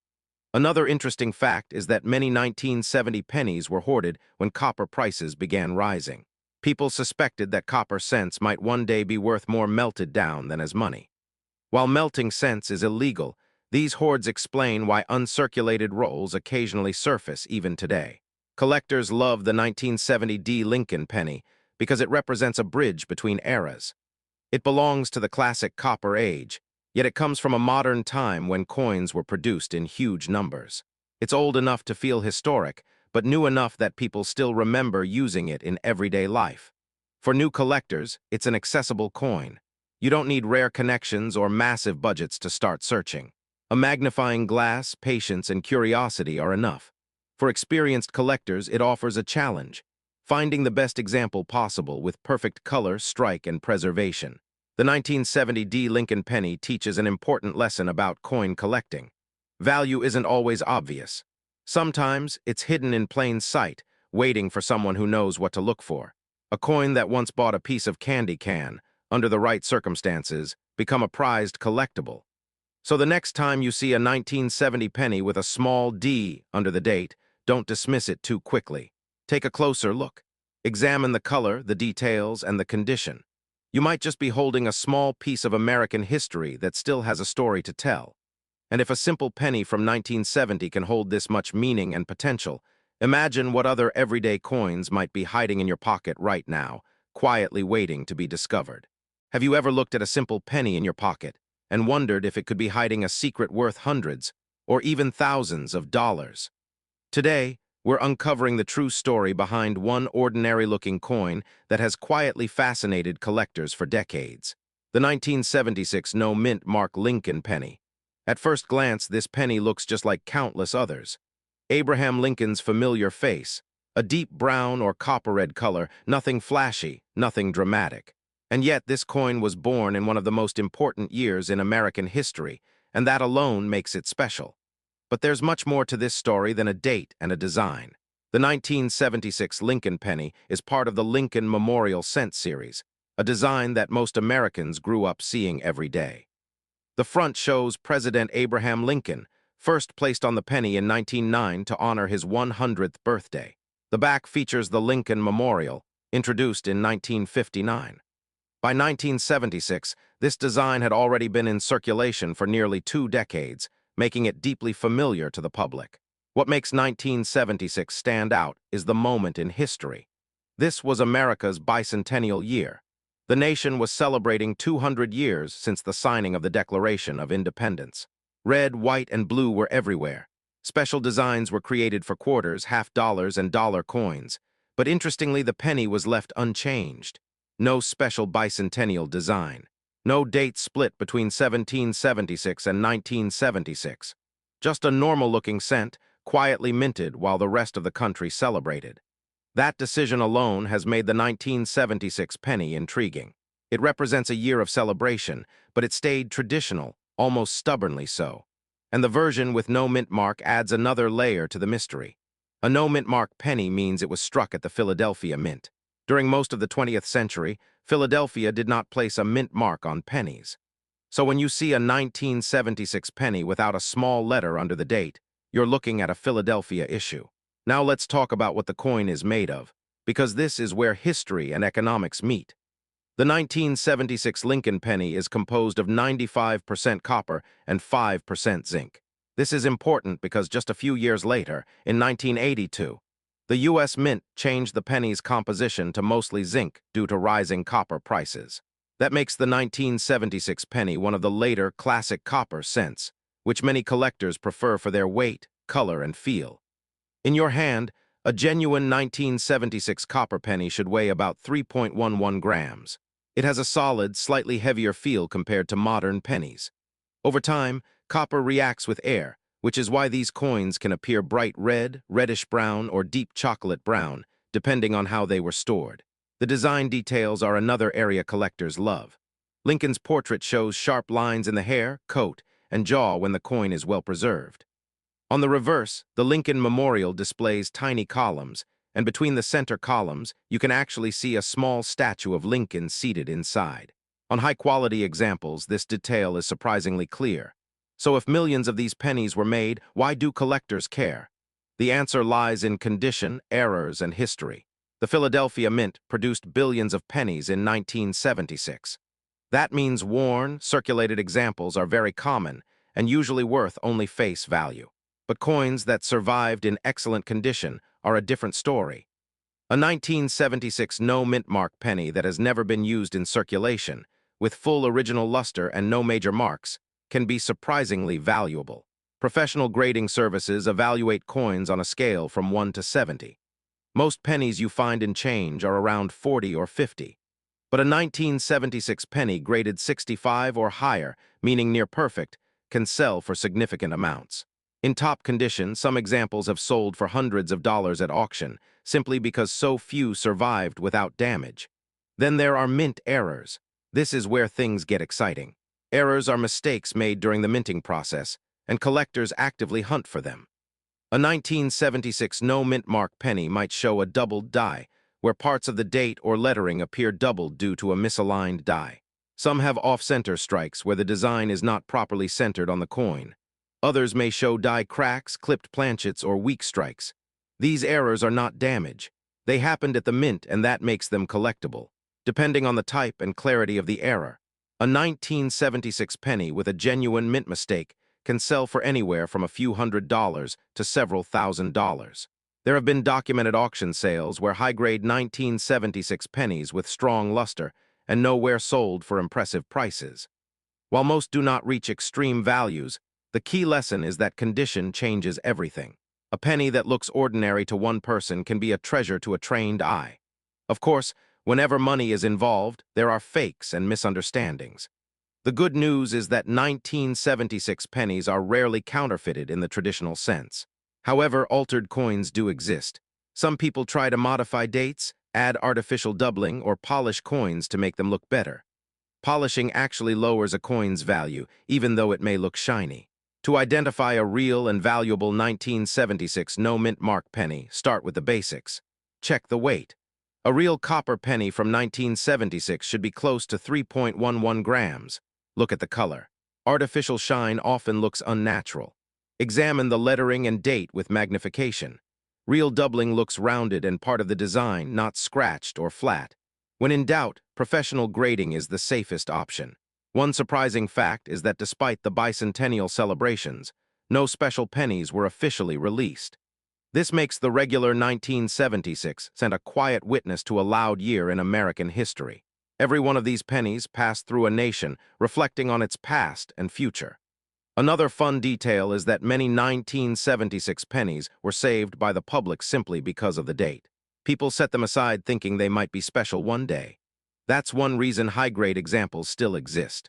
Another interesting fact is that many 1970 pennies were hoarded when copper prices began rising. People suspected that copper cents might one day be worth more melted down than as money. While melting cents is illegal, these hoards explain why uncirculated rolls occasionally surface even today. Collectors love the 1970D Lincoln penny because it represents a bridge between eras. It belongs to the classic copper age, yet it comes from a modern time when coins were produced in huge numbers. It's old enough to feel historic, but new enough that people still remember using it in everyday life. For new collectors, it's an accessible coin. You don't need rare connections or massive budgets to start searching. A magnifying glass, patience, and curiosity are enough. For experienced collectors, it offers a challenge, finding the best example possible with perfect color, strike, and preservation. The 1970D Lincoln penny teaches an important lesson about coin collecting. Value isn't always obvious. Sometimes it's hidden in plain sight, waiting for someone who knows what to look for. A coin that once bought a piece of candy can, under the right circumstances, become a prized collectible. So the next time you see a 1970 penny with a small D under the date, don't dismiss it too quickly. Take a closer look. Examine the color, the details, and the condition. You might just be holding a small piece of American history that still has a story to tell. And if a simple penny from 1970 can hold this much meaning and potential, imagine what other everyday coins might be hiding in your pocket right now, quietly waiting to be discovered. Have you ever looked at a simple penny in your pocket and wondered if it could be hiding a secret worth hundreds? or even thousands of dollars. Today, we're uncovering the true story behind one ordinary-looking coin that has quietly fascinated collectors for decades. The 1976 no-mint mark Lincoln penny. At first glance, this penny looks just like countless others. Abraham Lincoln's familiar face, a deep brown or copper-red color, nothing flashy, nothing dramatic. And yet this coin was born in one of the most important years in American history, and that alone makes it special. But there's much more to this story than a date and a design. The 1976 Lincoln penny is part of the Lincoln Memorial Cent series, a design that most Americans grew up seeing every day. The front shows President Abraham Lincoln, first placed on the penny in 1909 to honor his 100th birthday. The back features the Lincoln Memorial, introduced in 1959. By 1976, this design had already been in circulation for nearly 2 decades, making it deeply familiar to the public. What makes 1976 stand out is the moment in history. This was America's bicentennial year. The nation was celebrating 200 years since the signing of the Declaration of Independence. Red, white, and blue were everywhere. Special designs were created for quarters, half dollars, and dollar coins. But interestingly, the penny was left unchanged. No special bicentennial design. No date split between 1776 and 1976. Just a normal-looking cent, quietly minted while the rest of the country celebrated. That decision alone has made the 1976 penny intriguing. It represents a year of celebration, but it stayed traditional, almost stubbornly so. And the version with no mint mark adds another layer to the mystery. A no mint mark penny means it was struck at the Philadelphia Mint. During most of the 20th century, Philadelphia did not place a mint mark on pennies. So when you see a 1976 penny without a small letter under the date, you're looking at a Philadelphia issue. Now let's talk about what the coin is made of, because this is where history and economics meet. The 1976 Lincoln penny is composed of 95% copper and 5% zinc. This is important because just a few years later, in 1982, the U.S. Mint changed the penny's composition to mostly zinc due to rising copper prices. That makes the 1976 penny one of the later classic copper cents, which many collectors prefer for their weight, color, and feel. In your hand, a genuine 1976 copper penny should weigh about 3.11 grams. It has a solid, slightly heavier feel compared to modern pennies. Over time, copper reacts with air, which is why these coins can appear bright red, reddish-brown, or deep chocolate brown, depending on how they were stored. The design details are another area collectors love. Lincoln's portrait shows sharp lines in the hair, coat, and jaw when the coin is well preserved. On the reverse, the Lincoln Memorial displays tiny columns, and between the center columns, you can actually see a small statue of Lincoln seated inside. On high-quality examples, this detail is surprisingly clear. So if millions of these pennies were made, why do collectors care? The answer lies in condition, errors, and history. The Philadelphia Mint produced billions of pennies in 1976. That means worn, circulated examples are very common and usually worth only face value. But coins that survived in excellent condition are a different story. A 1976 no mint mark penny that has never been used in circulation, with full original luster and no major marks, can be surprisingly valuable. Professional grading services evaluate coins on a scale from 1 to 70. Most pennies you find in change are around 40 or 50. But a 1976 penny graded 65 or higher, meaning near perfect, can sell for significant amounts. In top condition, some examples have sold for hundreds of dollars at auction, simply because so few survived without damage. Then there are mint errors. This is where things get exciting. Errors are mistakes made during the minting process, and collectors actively hunt for them. A 1976 no mint mark penny might show a doubled die, where parts of the date or lettering appear doubled due to a misaligned die. Some have off-center strikes where the design is not properly centered on the coin. Others may show die cracks, clipped planchets, or weak strikes. These errors are not damage. They happened at the mint, and that makes them collectible, depending on the type and clarity of the error. A 1976 penny with a genuine mint mistake can sell for anywhere from a few $100s to several $1,000s. There have been documented auction sales where high-grade 1976 pennies with strong luster and nowhere sold for impressive prices. While most do not reach extreme values, The key lesson is that condition changes everything. A penny that looks ordinary to one person can be a treasure to a trained eye. Of course, whenever money is involved, there are fakes and misunderstandings. The good news is that 1976 pennies are rarely counterfeited in the traditional sense. However, altered coins do exist. Some people try to modify dates, add artificial doubling, or polish coins to make them look better. Polishing actually lowers a coin's value, even though it may look shiny. To identify a real and valuable 1976 no-mint mark penny, start with the basics. Check the weight. A real copper penny from 1976 should be close to 3.11 grams. Look at the color. Artificial shine often looks unnatural. Examine the lettering and date with magnification. Real doubling looks rounded and part of the design, not scratched or flat. When in doubt, professional grading is the safest option. One surprising fact is that despite the bicentennial celebrations, no special pennies were officially released. This makes the regular 1976 send a quiet witness to a loud year in American history. Every one of these pennies passed through a nation, reflecting on its past and future. Another fun detail is that many 1976 pennies were saved by the public simply because of the date. People set them aside thinking they might be special one day. That's one reason high-grade examples still exist.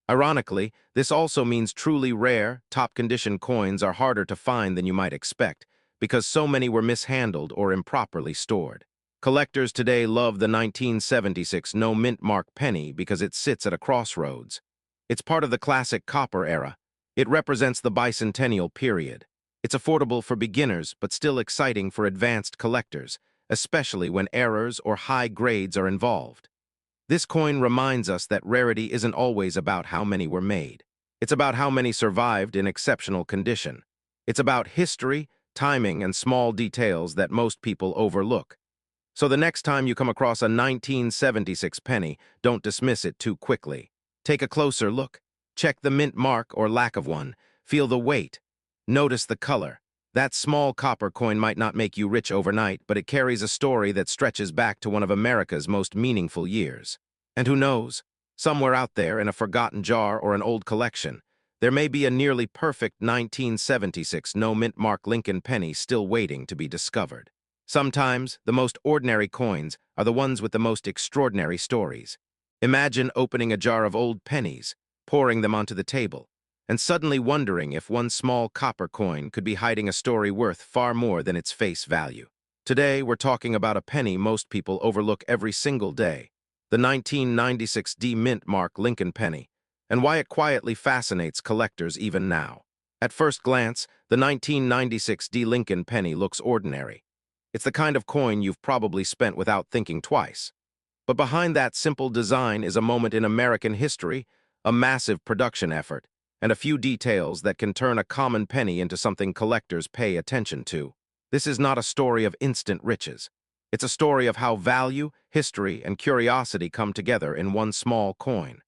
Ironically, this also means truly rare, top-condition coins are harder to find than you might expect, because so many were mishandled or improperly stored. Collectors today love the 1976 no-mint mark penny because it sits at a crossroads. It's part of the classic copper era. It represents the bicentennial period. It's affordable for beginners, but still exciting for advanced collectors, especially when errors or high grades are involved. This coin reminds us that rarity isn't always about how many were made. It's about how many survived in exceptional condition. It's about history, timing, and small details that most people overlook. So the next time you come across a 1976 penny, don't dismiss it too quickly. Take a closer look. Check the mint mark or lack of one. Feel the weight. Notice the color. That small copper coin might not make you rich overnight, but it carries a story that stretches back to one of America's most meaningful years. And who knows, somewhere out there in a forgotten jar or an old collection, there may be a nearly perfect 1976 no-mint mark Lincoln penny still waiting to be discovered. Sometimes, the most ordinary coins are the ones with the most extraordinary stories. Imagine opening a jar of old pennies, pouring them onto the table, and suddenly wondering if one small copper coin could be hiding a story worth far more than its face value. Today, we're talking about a penny most people overlook every single day, the 1996 D-Mint mark Lincoln penny, and why it quietly fascinates collectors even now. At first glance, the 1996 D Lincoln penny looks ordinary. It's the kind of coin you've probably spent without thinking twice. But behind that simple design is a moment in American history, a massive production effort, and a few details that can turn a common penny into something collectors pay attention to. This is not a story of instant riches. It's a story of how value, history, and curiosity come together in one small coin.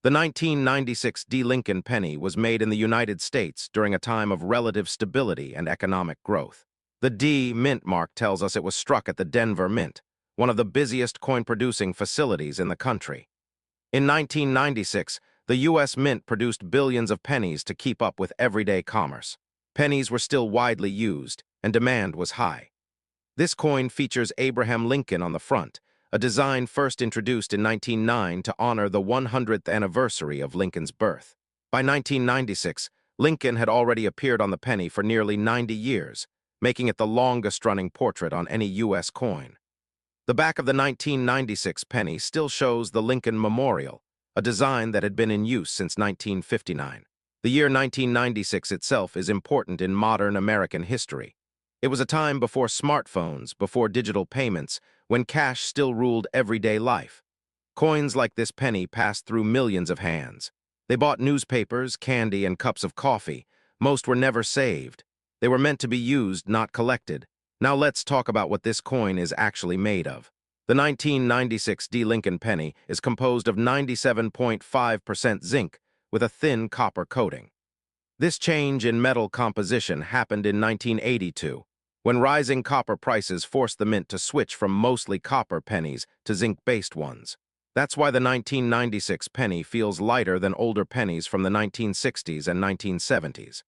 The 1996 D Lincoln penny was made in the United States during a time of relative stability and economic growth. The D Mint mark tells us it was struck at the Denver Mint, one of the busiest coin-producing facilities in the country. In 1996, the U.S. Mint produced billions of pennies to keep up with everyday commerce. Pennies were still widely used, and demand was high. This coin features Abraham Lincoln on the front, a design first introduced in 1909 to honor the 100th anniversary of Lincoln's birth. By 1996, Lincoln had already appeared on the penny for nearly 90 years, making it the longest-running portrait on any U.S. coin. The back of the 1996 penny still shows the Lincoln Memorial, a design that had been in use since 1959. The year 1996 itself is important in modern American history. It was a time before smartphones, before digital payments, when cash still ruled everyday life. Coins like this penny passed through millions of hands. They bought newspapers, candy, and cups of coffee. Most were never saved. They were meant to be used, not collected. Now let's talk about what this coin is actually made of. The 1996 D Lincoln penny is composed of 97.5% zinc with a thin copper coating. This change in metal composition happened in 1982, when rising copper prices forced the mint to switch from mostly copper pennies to zinc-based ones. That's why the 1996 penny feels lighter than older pennies from the 1960s and 1970s.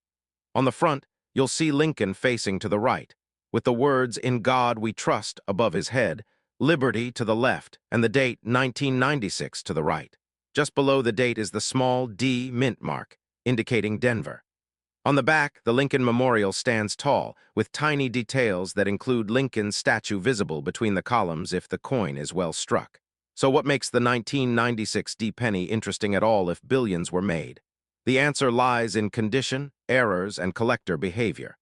On the front, you'll see Lincoln facing to the right, with the words "In God We Trust" above his head, Liberty to the left, and the date 1996 to the right. Just below the date is the small D mint mark, indicating Denver. On the back, the Lincoln Memorial stands tall, with tiny details that include Lincoln's statue visible between the columns if the coin is well struck. So what makes the 1996 D penny interesting at all if billions were made? The answer lies in condition, errors, and collector behavior.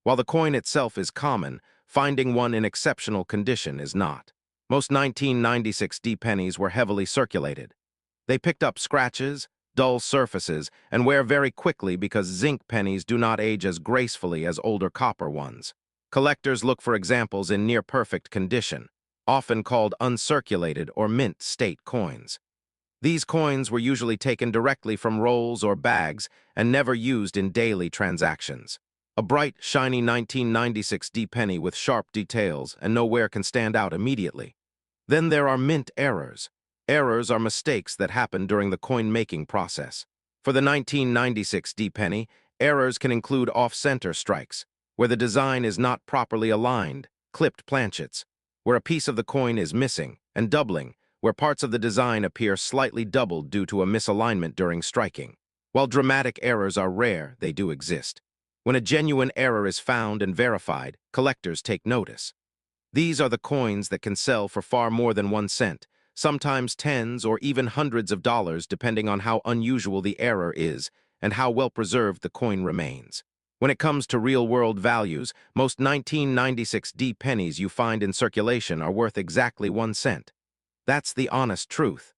While the coin itself is common, finding one in exceptional condition is not. Most 1996 D pennies were heavily circulated. They picked up scratches, dull surfaces, and wear very quickly because zinc pennies do not age as gracefully as older copper ones. Collectors look for examples in near-perfect condition, often called uncirculated or mint state coins. These coins were usually taken directly from rolls or bags and never used in daily transactions. A bright, shiny 1996 D penny with sharp details and nowhere can stand out immediately. Then there are mint errors. Errors are mistakes that happen during the coin-making process. For the 1996 D penny, errors can include off-center strikes, where the design is not properly aligned, clipped planchets, where a piece of the coin is missing, and doubling, where parts of the design appear slightly doubled due to a misalignment during striking. While dramatic errors are rare, they do exist. When a genuine error is found and verified, collectors take notice. These are the coins that can sell for far more than 1 cent, sometimes tens or even hundreds of dollars depending on how unusual the error is and how well preserved the coin remains. When it comes to real-world values, most 1996 D pennies you find in circulation are worth exactly 1 cent. That's the honest truth.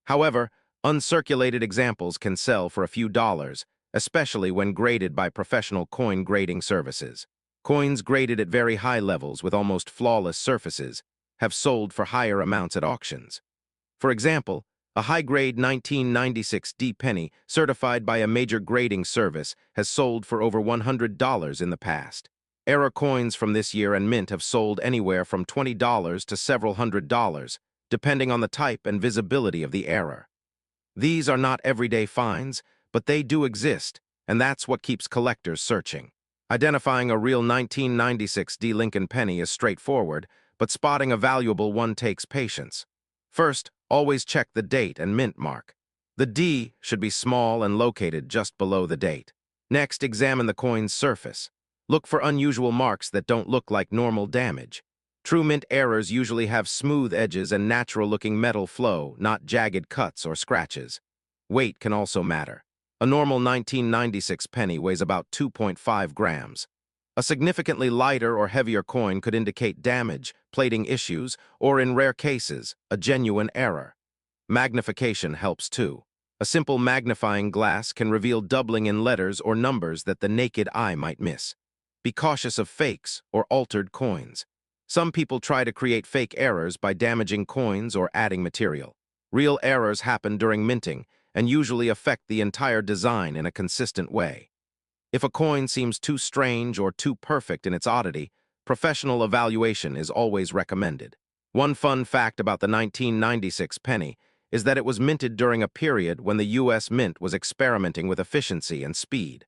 However, uncirculated examples can sell for a few dollars, especially when graded by professional coin grading services. Coins graded at very high levels with almost flawless surfaces have sold for higher amounts at auctions. For example, a high-grade 1996 D penny certified by a major grading service has sold for over $100 in the past. Error coins from this year and mint have sold anywhere from $20 to several $100s, depending on the type and visibility of the error. These are not everyday finds, but they do exist, and that's what keeps collectors searching. Identifying a real 1996 D Lincoln penny is straightforward, but spotting a valuable one takes patience. First, always check the date and mint mark. The D should be small and located just below the date. Next, examine the coin's surface. Look for unusual marks that don't look like normal damage. True mint errors usually have smooth edges and natural-looking metal flow, not jagged cuts or scratches. Weight can also matter. A normal 1996 penny weighs about 2.5 grams. A significantly lighter or heavier coin could indicate damage, plating issues, or in rare cases, a genuine error. Magnification helps too. A simple magnifying glass can reveal doubling in letters or numbers that the naked eye might miss. Be cautious of fakes or altered coins. Some people try to create fake errors by damaging coins or adding material. Real errors happen during minting and usually affect the entire design in a consistent way. If a coin seems too strange or too perfect in its oddity, professional evaluation is always recommended. One fun fact about the 1996 penny is that it was minted during a period when the U.S. Mint was experimenting with efficiency and speed.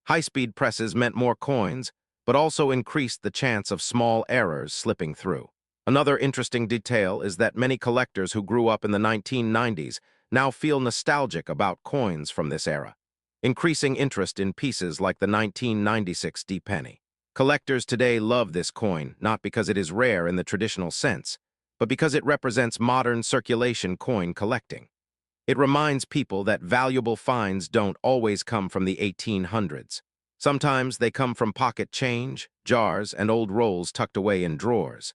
High-speed presses meant more coins, but also increased the chance of small errors slipping through. Another interesting detail is that many collectors who grew up in the 1990s now feel nostalgic about coins from this era, increasing interest in pieces like the 1996 D penny. Collectors today love this coin not because it is rare in the traditional sense, but because it represents modern circulation coin collecting. It reminds people that valuable finds don't always come from the 1800s. Sometimes they come from pocket change, jars, and old rolls tucked away in drawers.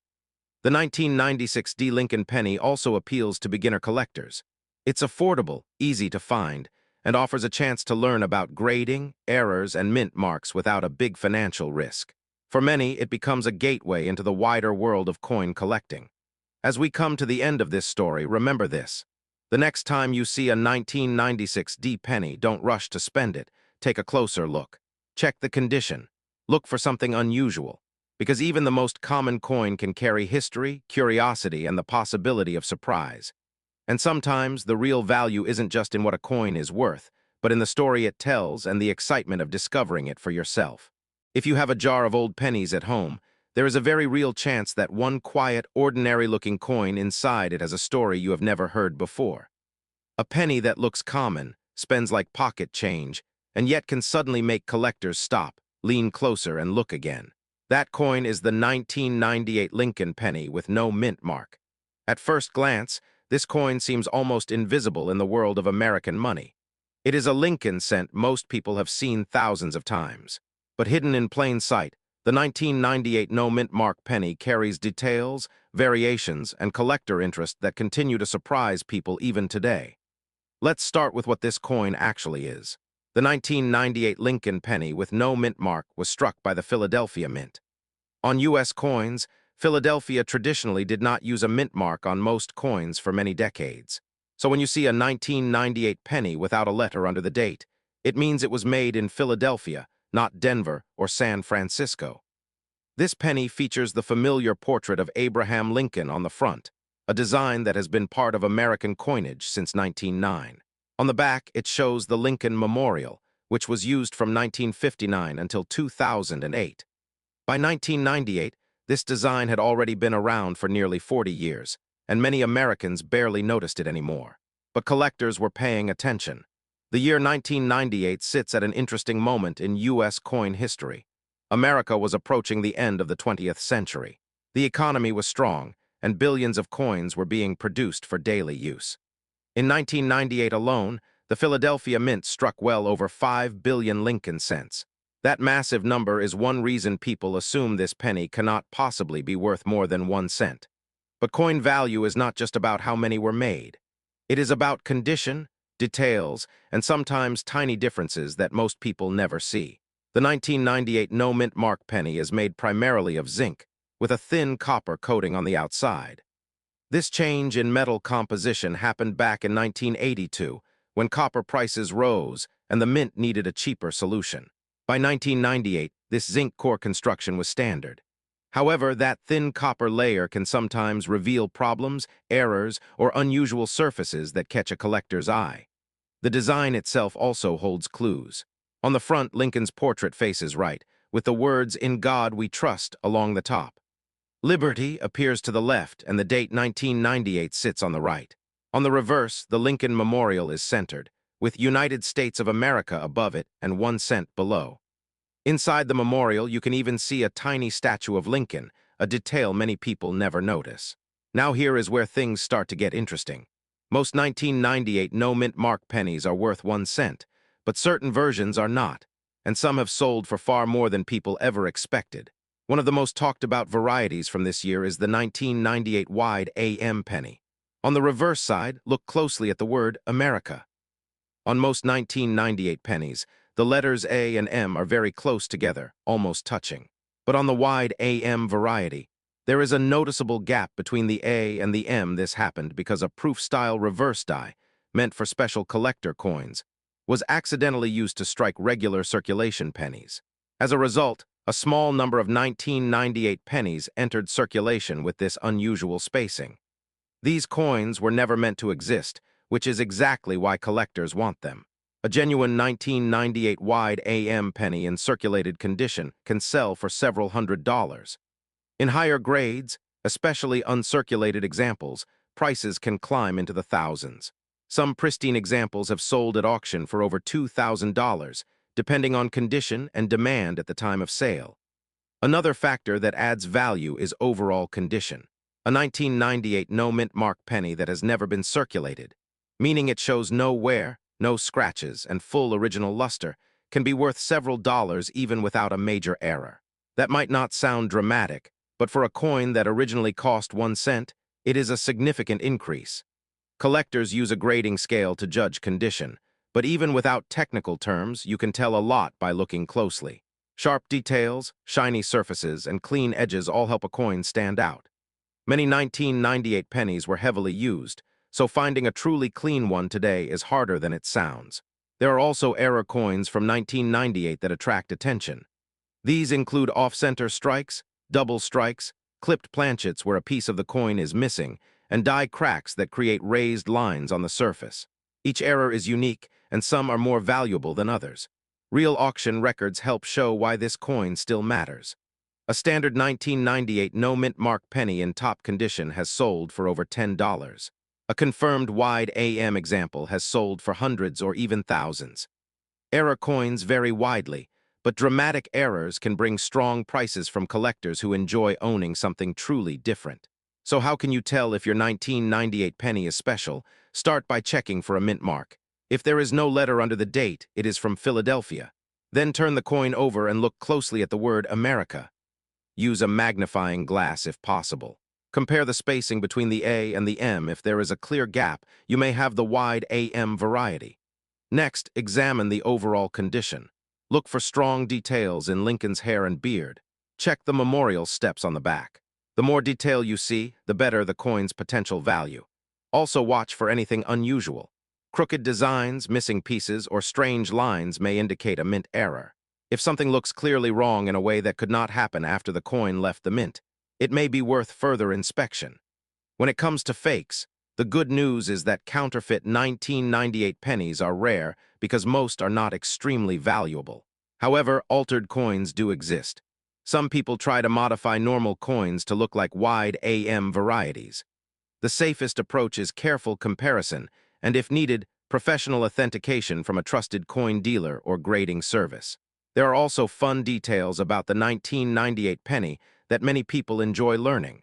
The 1996 D Lincoln penny also appeals to beginner collectors. It's affordable, easy to find, and offers a chance to learn about grading, errors, and mint marks without a big financial risk. For many, it becomes a gateway into the wider world of coin collecting. As we come to the end of this story, remember this. The next time you see a 1996 D penny, don't rush to spend it. Take a closer look. Check the condition. Look for something unusual, because even the most common coin can carry history, curiosity, and the possibility of surprise. And sometimes the real value isn't just in what a coin is worth, but in the story it tells and the excitement of discovering it for yourself. If you have a jar of old pennies at home, there is a very real chance that one quiet, ordinary-looking coin inside it has a story you have never heard before. A penny that looks common, spends like pocket change, and yet can suddenly make collectors stop, lean closer, and look again. That coin is the 1998 Lincoln penny with no mint mark. At first glance, this coin seems almost invisible in the world of American money. It is a Lincoln cent most people have seen thousands of times. But hidden in plain sight, the 1998 no mint mark penny carries details, variations, and collector interest that continue to surprise people even today. Let's start with what this coin actually is. The 1998 Lincoln penny with no mint mark was struck by the Philadelphia Mint. On U.S. coins, Philadelphia traditionally did not use a mint mark on most coins for many decades. So when you see a 1998 penny without a letter under the date, it means it was made in Philadelphia, not Denver or San Francisco. This penny features the familiar portrait of Abraham Lincoln on the front, a design that has been part of American coinage since 1909. On the back, it shows the Lincoln Memorial, which was used from 1959 until 2008. By 1998, this design had already been around for nearly 40 years, and many Americans barely noticed it anymore. But collectors were paying attention. The year 1998 sits at an interesting moment in U.S. coin history. America was approaching the end of the 20th century. The economy was strong, and billions of coins were being produced for daily use. In 1998 alone, the Philadelphia Mint struck well over 5 billion Lincoln cents. That massive number is one reason people assume this penny cannot possibly be worth more than 1 cent. But coin value is not just about how many were made. It is about condition, details, and sometimes tiny differences that most people never see. The 1998 no mint mark penny is made primarily of zinc, with a thin copper coating on the outside. This change in metal composition happened back in 1982, when copper prices rose and the mint needed a cheaper solution. By 1998, this zinc core construction was standard. However, that thin copper layer can sometimes reveal problems, errors, or unusual surfaces that catch a collector's eye. The design itself also holds clues. On the front, Lincoln's portrait faces right, with the words "In God We Trust" along the top. Liberty appears to the left, and the date 1998 sits on the right. On the reverse, the Lincoln Memorial is centered, with United States of America above it and 1 cent below. Inside the memorial, you can even see a tiny statue of Lincoln, a detail many people never notice. Now here is where things start to get interesting. Most 1998 no mint mark pennies are worth 1 cent, but certain versions are not, and some have sold for far more than people ever expected. One of the most talked about varieties from this year is the 1998 wide AM penny. On the reverse side, look closely at the word America. On most 1998 pennies, the letters A and M are very close together, almost touching. But on the wide AM variety, there is a noticeable gap between the A and the M. This happened because a proof-style reverse die, meant for special collector coins, was accidentally used to strike regular circulation pennies. As a result, a small number of 1998 pennies entered circulation with this unusual spacing. These coins were never meant to exist, which is exactly why collectors want them. A genuine 1998 wide AM penny in circulated condition can sell for several $100s. In higher grades, especially uncirculated examples, prices can climb into the thousands. Some pristine examples have sold at auction for over $2,000, depending on condition and demand at the time of sale. Another factor that adds value is overall condition. A 1998 no mint mark penny that has never been circulated, meaning it shows no wear, no scratches, and full original luster, can be worth several dollars even without a major error. That might not sound dramatic, but for a coin that originally cost 1 cent, it is a significant increase. Collectors use a grading scale to judge condition, but even without technical terms, you can tell a lot by looking closely. Sharp details, shiny surfaces, and clean edges all help a coin stand out. Many 1998 pennies were heavily used, so finding a truly clean one today is harder than it sounds. There are also error coins from 1998 that attract attention. These include off-center strikes, double strikes, clipped planchets where a piece of the coin is missing, and die cracks that create raised lines on the surface. Each error is unique, and some are more valuable than others. Real auction records help show why this coin still matters. A standard 1998 no-mint mark penny in top condition has sold for over $10. A confirmed wide AM example has sold for hundreds or even thousands. Error coins vary widely, but dramatic errors can bring strong prices from collectors who enjoy owning something truly different. So how can you tell if your 1998 penny is special? Start by checking for a mint mark. If there is no letter under the date, it is from Philadelphia. Then turn the coin over and look closely at the word America. Use a magnifying glass if possible. Compare the spacing between the A and the M. If there is a clear gap, you may have the wide AM variety. Next, examine the overall condition. Look for strong details in Lincoln's hair and beard. Check the memorial steps on the back. The more detail you see, the better the coin's potential value. Also watch for anything unusual. Crooked designs, missing pieces, or strange lines may indicate a mint error. If something looks clearly wrong in a way that could not happen after the coin left the mint, it may be worth further inspection. When it comes to fakes, the good news is that counterfeit 1998 pennies are rare because most are not extremely valuable. However, altered coins do exist. Some people try to modify normal coins to look like wide AM varieties. The safest approach is careful comparison and, if needed, professional authentication from a trusted coin dealer or grading service. There are also fun details about the 1998 penny that many people enjoy learning.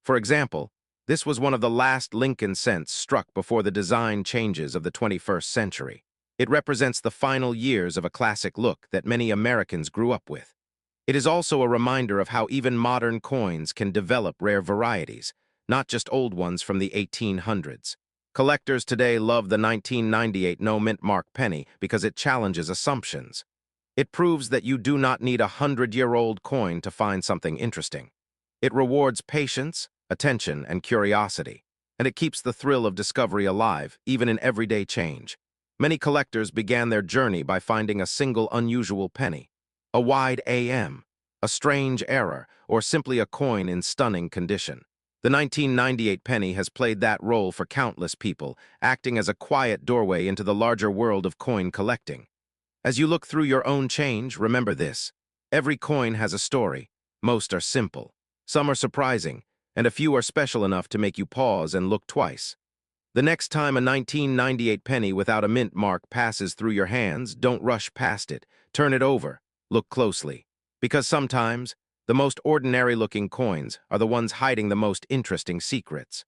For example, this was one of the last Lincoln cents struck before the design changes of the 21st century. It represents the final years of a classic look that many Americans grew up with. It is also a reminder of how even modern coins can develop rare varieties, not just old ones from the 1800s. Collectors today love the 1998 no-mint mark penny because it challenges assumptions. It proves that you do not need a 100-year-old coin to find something interesting. It rewards patience, attention, and curiosity, and it keeps the thrill of discovery alive, even in everyday change. Many collectors began their journey by finding a single unusual penny, a wide AM, a strange error, or simply a coin in stunning condition. The 1998 penny has played that role for countless people, acting as a quiet doorway into the larger world of coin collecting. As you look through your own change, remember this. Every coin has a story. Most are simple. Some are surprising, and a few are special enough to make you pause and look twice. The next time a 1998 penny without a mint mark passes through your hands, don't rush past it. Turn it over. Look closely. Because sometimes, the most ordinary-looking coins are the ones hiding the most interesting secrets.